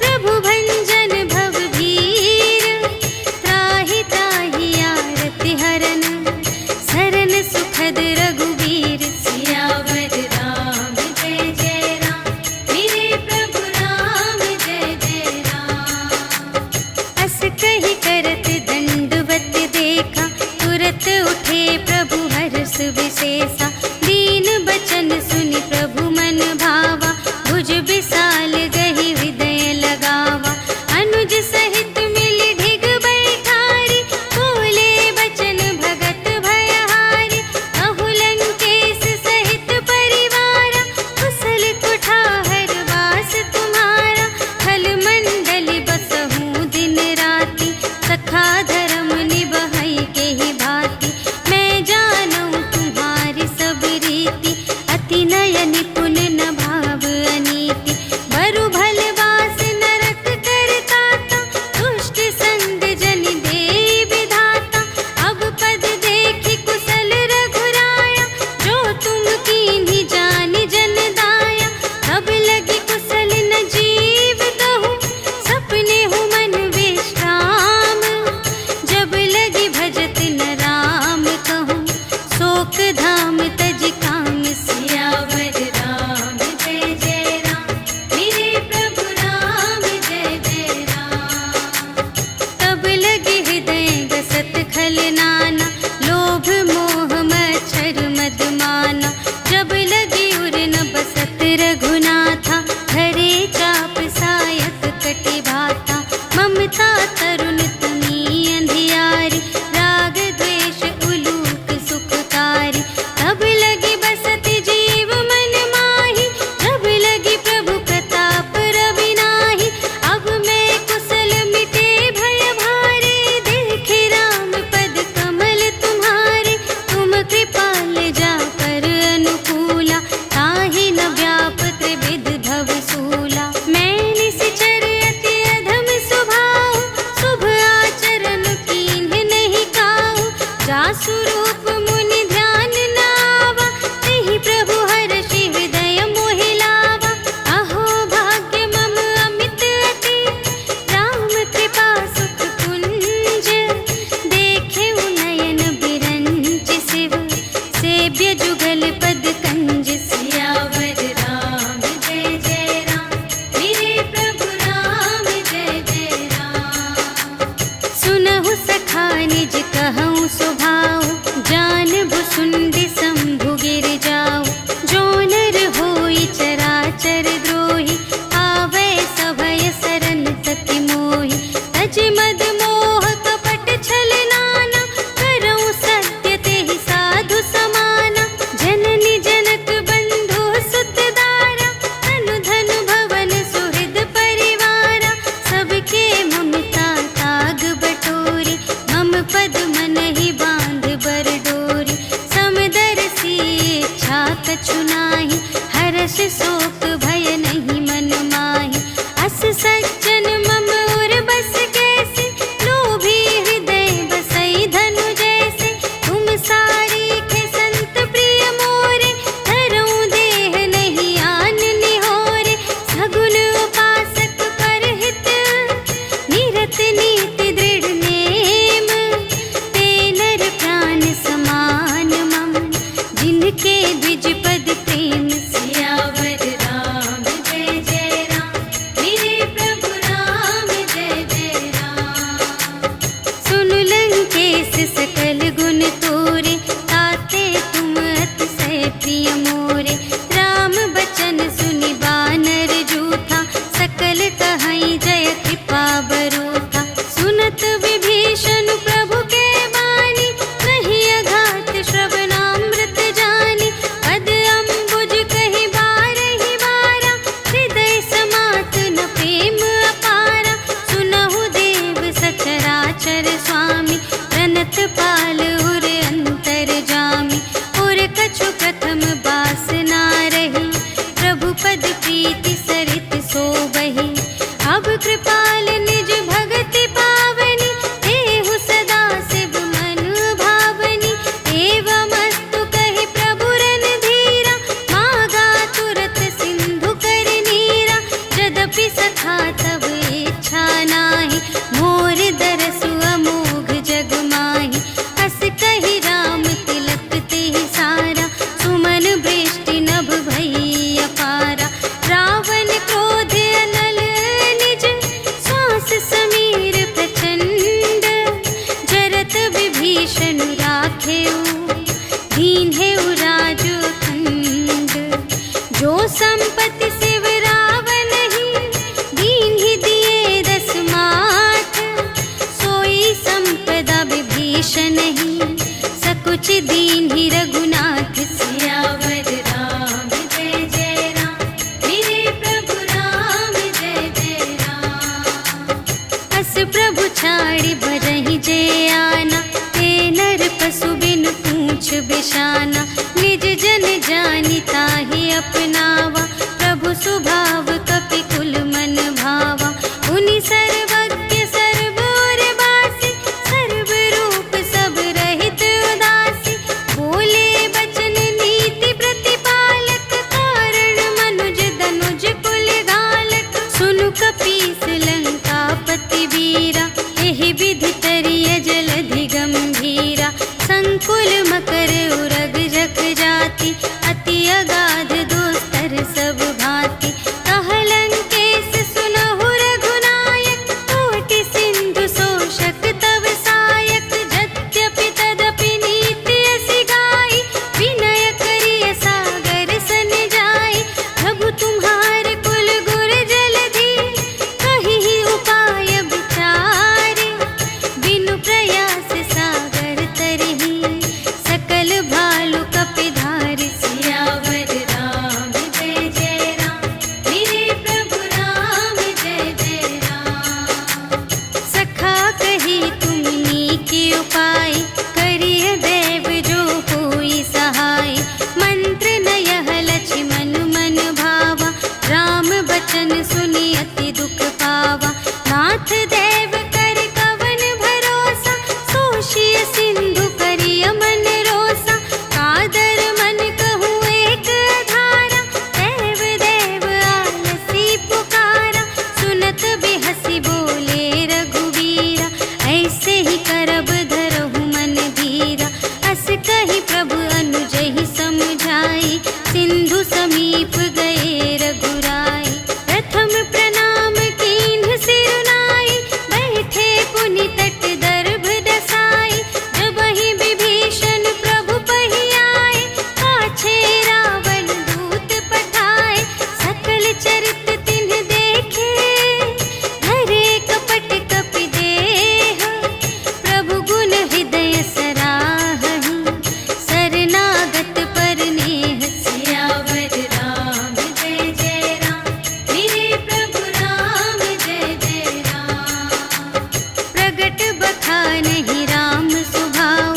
प्रभु भंजन भव भीर। त्राहि त्राहि आरति हरन, सरन सुखद रघुवीर। सियावर राम जय जय राम, मेरे प्रभु राम जय जय राम। अस कहि करत दंडवत देखा, तुरत उठे प्रभु हर्ष विशेषा। दीन बचन सुनि प्रभु मन भावा, भुज विशाल गहि हृदय लगावा। अनुज सहित मिलि ढिग बैठारी, बोले बचन भगत भयहारी। कहु लंकेश सहित परिवारा, कुशल कुठार वास तुम्हारा। खल मंडल बसहु दिन राति, सखा धर्म निबहै केहि भांति। मैं जानऊँ तुम्हारी सब रीति, अति नय निपुण न भाव अनीति। बरु भल वास नरक करताता, दुष्ट संग जन देई विधाता। अब पद देखि कुशल रघुराया, जो तुम कीन्ही जानि जन दाया। अब लगी कुशल न जीव कहूँ, सपने हूँ मन विश्राम। जब लगी भजत न राम कहूँ, शोक धाम तज काम। सियावर राम जय जय राम, मेरे प्रभु राम जय जय राम। तब लगे हृदय गसत खल नाना, लोभ मोह मच्छर मद माना। जब लगे उर न बसत रघुनाथा, धरे चाप सायक कटि भाता। ममता तरुण तुमी अंधियारी, राग द्वेष उलूक सुखकारी। तब लगी बसत जीव मन माही, जब लगी प्रभु प्रताप रवि नाही। अब मैं कुशल मिटे भय भारे, देखे राम पद कमल तुम्हारे। तुम कृपाल जा पर अनुकूला, ताहि न व्याप त्रिविध भव सूला। मैं निश्चर अति अधम स्वभाव, शुभ आचरण कीन्ह नहीं काहू। जासु रूप मुनि ध्यान न आवा, तेहि प्रभु हर्षि हृदय मोहि लावा। अहो भाग्य मम अमित अति, राम कृपा सुख कुंज। देखे नयन बिरंच शिव, सेव्य जुगल पद कंज। सियावर राम जय जय राम, मेरे प्रभु राम जय जय राम। सुनहु सखा निज कहऊँ स्वभाव, विभीषण राखेऊ, दीन है राज अखंड। जो संपत्ति शिव रावण ही, दीन ही दिए 10 माथ। सोई संपदा विभीषण ही, सकुच दीन ही रघुनाथ। सियावर राम जय जय राम, मेरे प्रभु राम जय जय राम। अस प्रभु छाड़ी भरहि जे आना, ते नर पशु बिन पूछ बिशाना। निज जन जानि ताहि अपनावा, प्रभु स्वभाव कपि कुल मन भावा। उनि सर्वज्ञ सर्व और बासी, सर्व रूप सब रहित उदासी। बोले बचन नीति प्रतिपालक, कारण मनुज धनुज कुल घालक। सुनु कपीस लंकापति वीरा, एहि विधि तरिय जलधि गंभीरा। संकुल मकर उरग जख जाति, अति अगाध दोस्तर सब भांति। कह लंकेश सुनहु रघुनायक, कोटि सिंधु शोषक तव सायक। यद्यपि तदपि नीति असि गाई, विनय करिय सागर सन जाई। प्रभु तुम्हार कुल गुर जलधि, कहिहि उपाय विचारे। बिनु प्रयास सागर तरहि, सकल भालु कपिधारि। सियावर राम जय जय राम, मेरे प्रभु राम जय जय राम। सखा कही तुमनी के उपाय, करिय देव जो होई सहाय। मंत्र नयह लक्ष्मण मन भावा, राम बचन सुनि अति दुख पावा। नाथ देव कर कवन भरोसा, सोषिय सिंधु करिय मन रोसा। कादर मन कहूँ एक आधारा, देव देव आलसी पुकारा। सुनत बिहसी बोले रघुवीरा, ऐसे ही करब धरहु मन धीरा। अस कही प्रभु अनुजहि समझाई, सिंधु समीप गए रघुराई। प्रथम प्रणाम कीन्ह सिरुनाई, बैठे पुनि तट दर्भ दसाई। जबहि विभीषण प्रभु पहि आए, पाछे रावण दूत पठाए। सकल चरित तिन्ह देखे, धरे कपट कपि देह। प्रभु गुण हृदय सराहहि, शरणागत पर नेह। सियावर राम जय जय राम, मेरे प्रभु राम जय जय राम। प्रगट बखानहि राम सुभाऊ,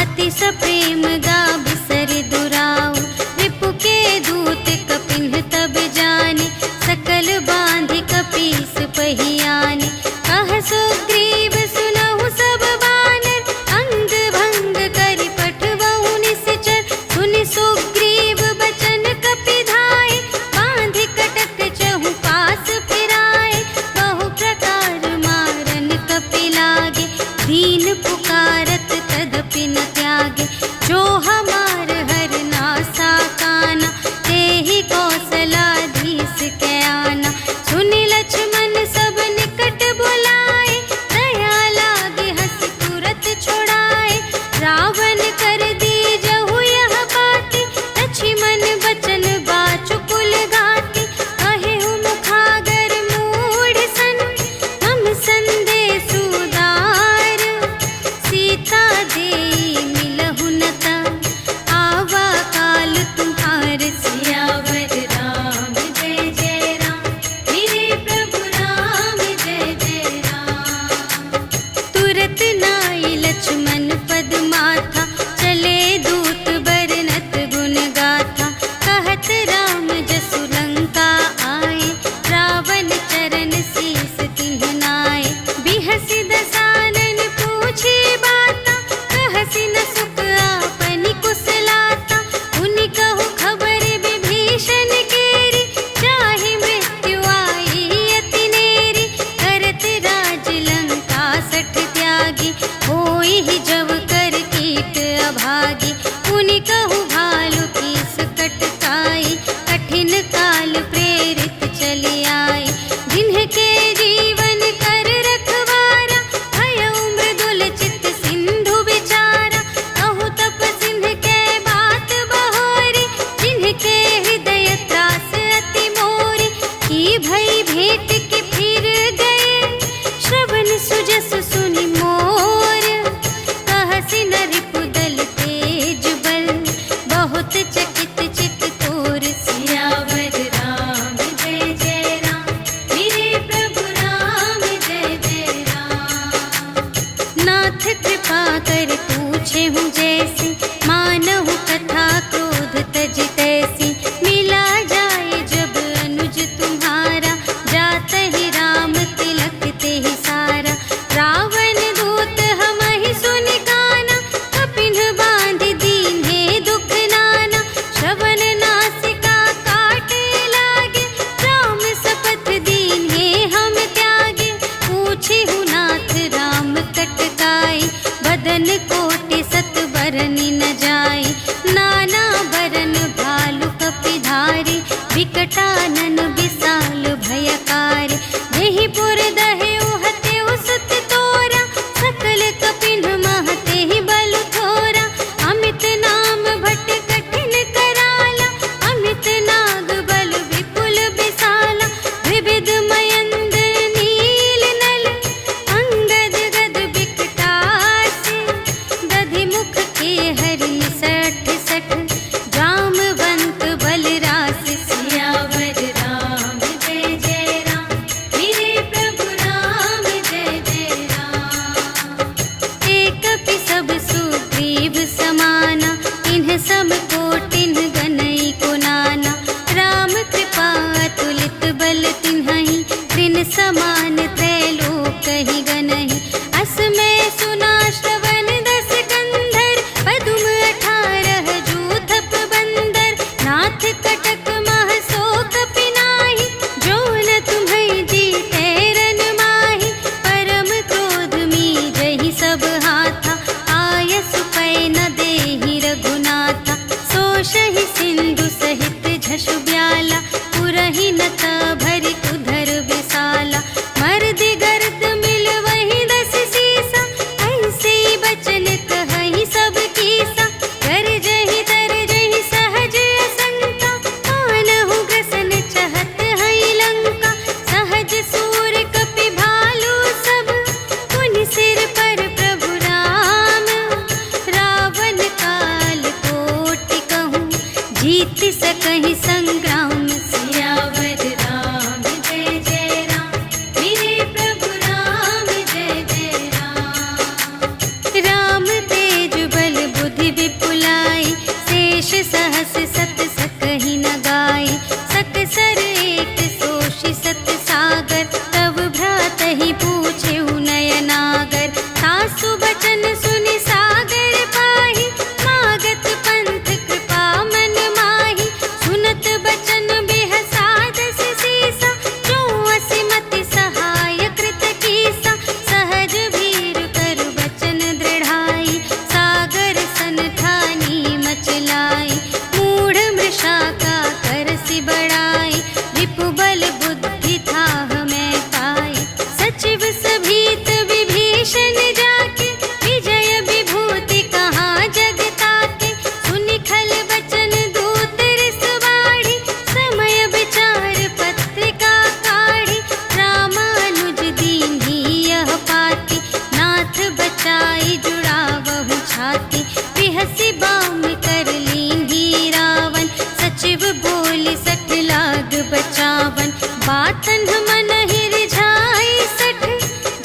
अति सप्रेम गा बिसर दुराऊ। रिपु के दूत कपिन्ह तब जाने, सकल बांधि कपीस पहि आने। कह सुग्रीव सुनहु सब बानर, अंग भंग करि पठवहु निश्चर। सुनि सुग्रीव बचन कपिधाय, बांधि कटक चहु पास फिराए। बहु प्रकार मारन कपि लागे, दीन पुकारत तदपि न त्यागे। जो हमार हर नासा काना, तेहि कौशलाधीश के आना। सुनि लक्ष्मण सब निकट बुलाए, दया लागे हँसि तुरत छुड़ाए। रावण कर दीजहु यह बाती, लक्ष्मण बचन बाचु कुल घाती। कहेहु मुखागर मूढ़ सन, हम संदेश उदार। सीता देई मिलहु न ता, आवा काल तुम्हार। सियावर राम जय जय राम, मेरे प्रभु राम जय जय राम। तुरत नाई लक्ष्मण पद माथा, चले दूत बरनत गुण गाथा। कहत राम जसु लंका आए, रावण चरण शीस तिन्ह नाए। बिहसि दसानन पूछे बाता, कहसि न सुख आपनि कुशलाता। उनि कहु खबर विभीषण केरी, चाहे मृत्यु आई अति नेरी। करत राज लंका सठ त्यागी, होई ही जब कर कीट अभागी। उनि कहु भालु कीस कटकाई, कठिन काल प्रेरित चली आई। जिन्हके जीवन कर रखवारा, भयउ मृदुल चित सिंधु विचारा। ऐसी, मानहु कथा क्रोध तज तैसी। मिला जाए जब अनुज तुम्हारा, जात ही राम तिलक ते ही सारा। रावण दूत हमहि सुनि काना, कपिन बांध दीन्हे दुख नाना। श्रवण नासिका काटे लागे, राम शपथ दीन्हे हम त्यागे। पूछिहु नाथ राम कटकाई, बदन कोटि सत बरनि न जाई। नाना बरन भालु कपिधारी, विकटानन विशाल भयकारी। देहि पुर दहेउ हतेउ सुत तोरा, सकल कपिन महते ही बल थोरा। अमित नाम भट कठिन कराला, अमित नाग बल विपुल विशाला। विविध मयंद्र नील नल, अंगद गद विकटासी। दधि मुख के हरि सठ सठ, जामवंत बलरासी। सियावर राम जय जय राम, मेरे प्रभु राम जय जय राम। एक कपि सब सुग्रीव समाना, इन्ह सब कोटिन्ह गनई को नाना। राम कृपा अतुलित बल तिन्हहि, त्रिन समान त्रैलोक ही गनहि। अस मैं सुना श्रवण दस कंधर, पदुम 18 जूथप बंदर। नाथ कटक मह सो कपि नाही, जो न तुम्है जीतै रन माही। परम क्रोध मीजहि सब हाथा, आयसु पै न देहि रघुनाथा। सोषहि सिंधु सहित झषु ब्याला, पुरहि नत भरि उधर विशाला। मर्दि गर्द मिल वही 10 सीसा, ऐसे बचन कहहि सब कीसा। गरजहि तरजहि सहज असंका, मानहु ग्रसन चहत हई लंका। सहज सूर कपि भालु सब, पुनि सिर पर प्रभु राम। रावण काल कोटि कहूँ, जीत सकहि संग्राम। सियावर राम जय जय राम, मेरे प्रभु राम जय जय राम। राम तेज बल बुद्धि विपुलाई, शेष सहस सत सकहि न गाई। सकसर एक सोषि सत सागर, तब भ्रातहि पूछेहु नयनागर। सासु बचन सुनि सागर पाहि, मागत पंथ कृपा मन माहि। सुनत बचन बिहसा 10 सीसा, जो असिमति सहाय कृत कीसा। सहज भीर कर बचन दृढ़ाई, सागर सन ठानी मचलाई। मूढ़ मृषा का करसि बड़ाई, रिपु बल बुद्धि थाह मैं पाई। सचिव सभीत विभीषण जाके, विजय विभूति कहाँ जग ताके। सुनि खल बचन दूत रिस बाढ़ी, समय विचार पत्रिका काढ़ी। रामानुज दीन्ही यह पाती, नाथ बचाई जुड़ावहु छाती। बिहसि बाम कर लीन्ही रावण, सचिव बोलि 60 लाग बचावन। बातन मन ही रिझाई 60,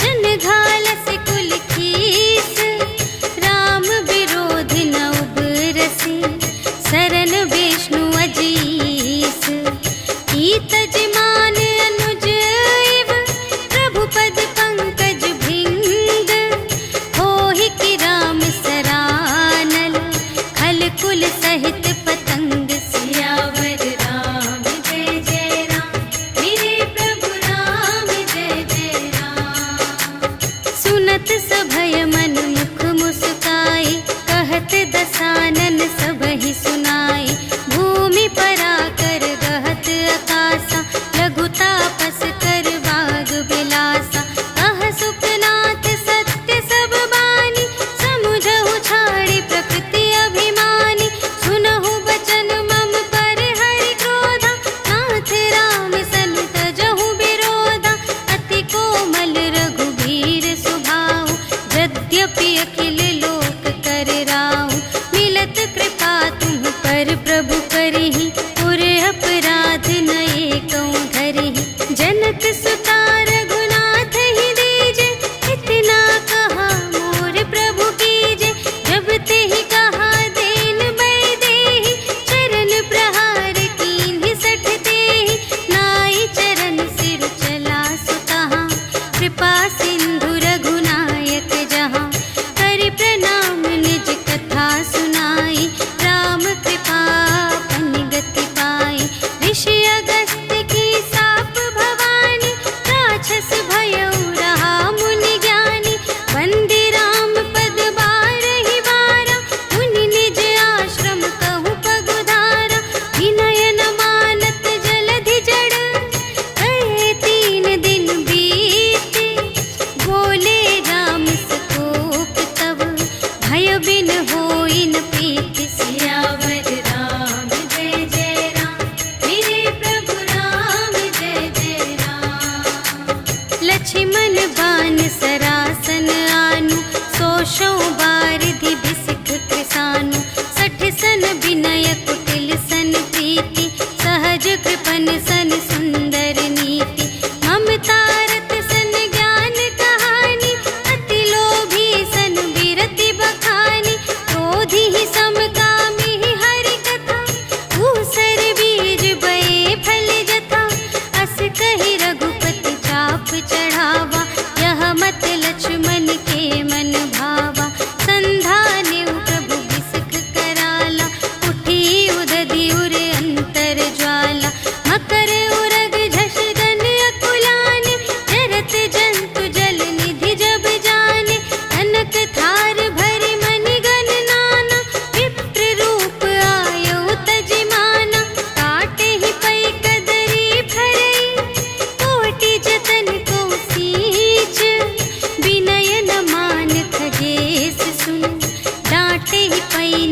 जन घालसि कुल खीस। राम विरोध न उबरसि, सरन विष्णु अजीस। ईतज मान अनुज इव, प्रभु पद पंकज भृंग। होहि कि राम सरानल, खल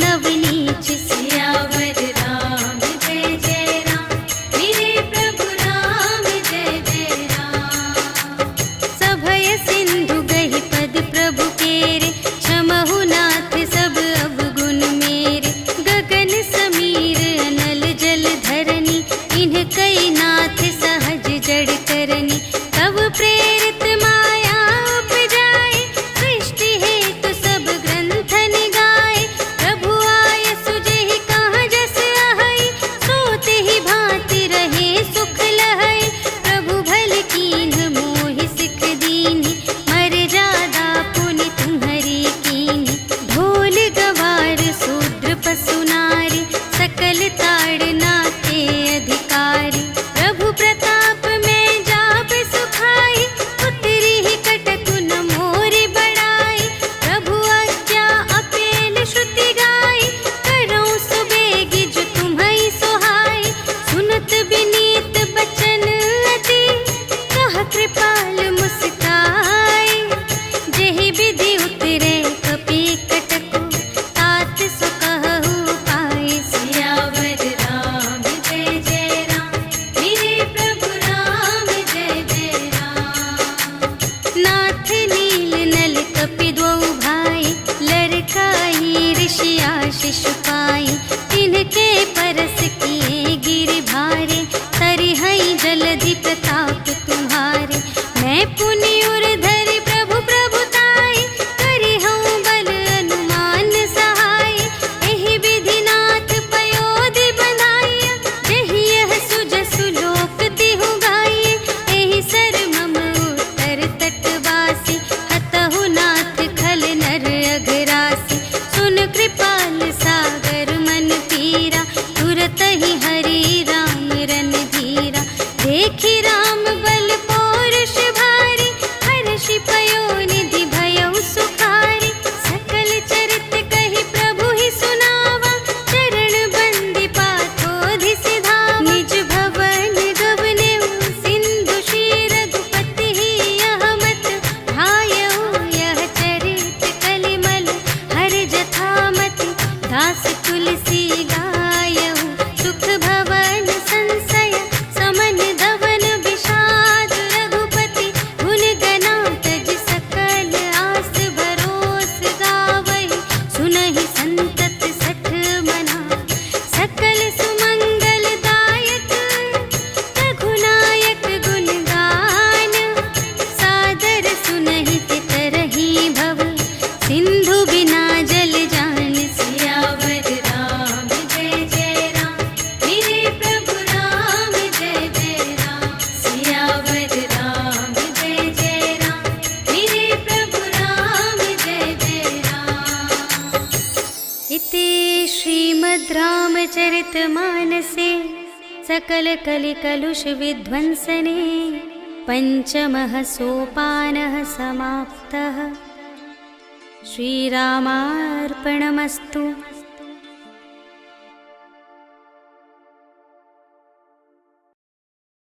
नवनीच सियावर राम जय जय राम मेरे प्रभु राम जय जय राम। सभय सिंधु गहि पद प्रभु केरे क्षमहु नाथ सब अवगुण मेरे। गगन समीर अनल जल धरनी इन्ह कई नाथ सहज जड़ करनी। तब प्रेरित माया उपजाए सृष्टि हेतु सब ग्रंथन गाए। प्रभु आय सुजेहि कहाँ जस आहै सोते ही भांति रहे सुख लहै। प्रभु भल कीन्ह मोहि सिख दीन्हि मर्यादा पुनि तुम्हरी कीन्हि। ढोल गवार शूद्र पशु नारी सकल ताड़ना के अधिकारी। प्रभु प्रताप में जाप सुखाई उतरी ही कटकु न मोरि बड़ाई। प्रभु आज्ञा अपेल श्रुति गाई करऊँ सुबेगी जो तुम्है सोहाई। सुनत विनीत बचन अति कह कृपाल मुस्काई। जेहि विधि उतरे कपि कटकु तात सो कहु पाई। सियावर राम जय जय राम मेरे प्रभु राम जय जय राम। नाथ नील नल कपि द्वौ भाई लरकाई ऋषि आशीष पाई। तिनके परस किए गिरि भारे तरिहै जलधि प्रताप तुम्हारे। मैं पुनि उर धरि प्रभु प्रभुताई करिहउँ बल अनुमान सहाय। एहि विधि नाथ पयोधि बंधाइया जेहि यह सुजसु लोक तिहु गाइए। एहि सर मम उत्तर तटवासी हतहु नाथ खल नर अघरासी। सुन कृपाल सागर मन पीरा तुरत ही हरि राम रन धीरा। देखि राम बल पौरुष भारी हर्षि पयोनिधि भयउ सुखारी। सकल चरित कहि प्रभु ही सुनावा चरण बंदी पाथोधि सिधावा। निज भवन गवनेउ सिंधु श्री रघुपति ही यह मत ढायउ। यह चरित कलिमल हर जथामति दास तुलसी गायउ। सुख भवन संशय समन धवन विषाद रघुपति गुण गना तज सकल आस भरोस गावहि। सुनहि संतत सठ मना सकल सुमंगल दायक रघुनायक गुण गान। सादर सुनहि तितरहि भव सिंधु बिना जल जान। सियावर राम जय जय राम मेरे प्रभु राम जय जय राम। सियावर राम जय जय राम मेरे प्रभु राम जय जय राम। इति श्रीमद् रामचरितमानसे सकल कलि कलुष विध्वंसने पंचमः सोपानः समाप्तः। श्रीरामार्पणमस्तु।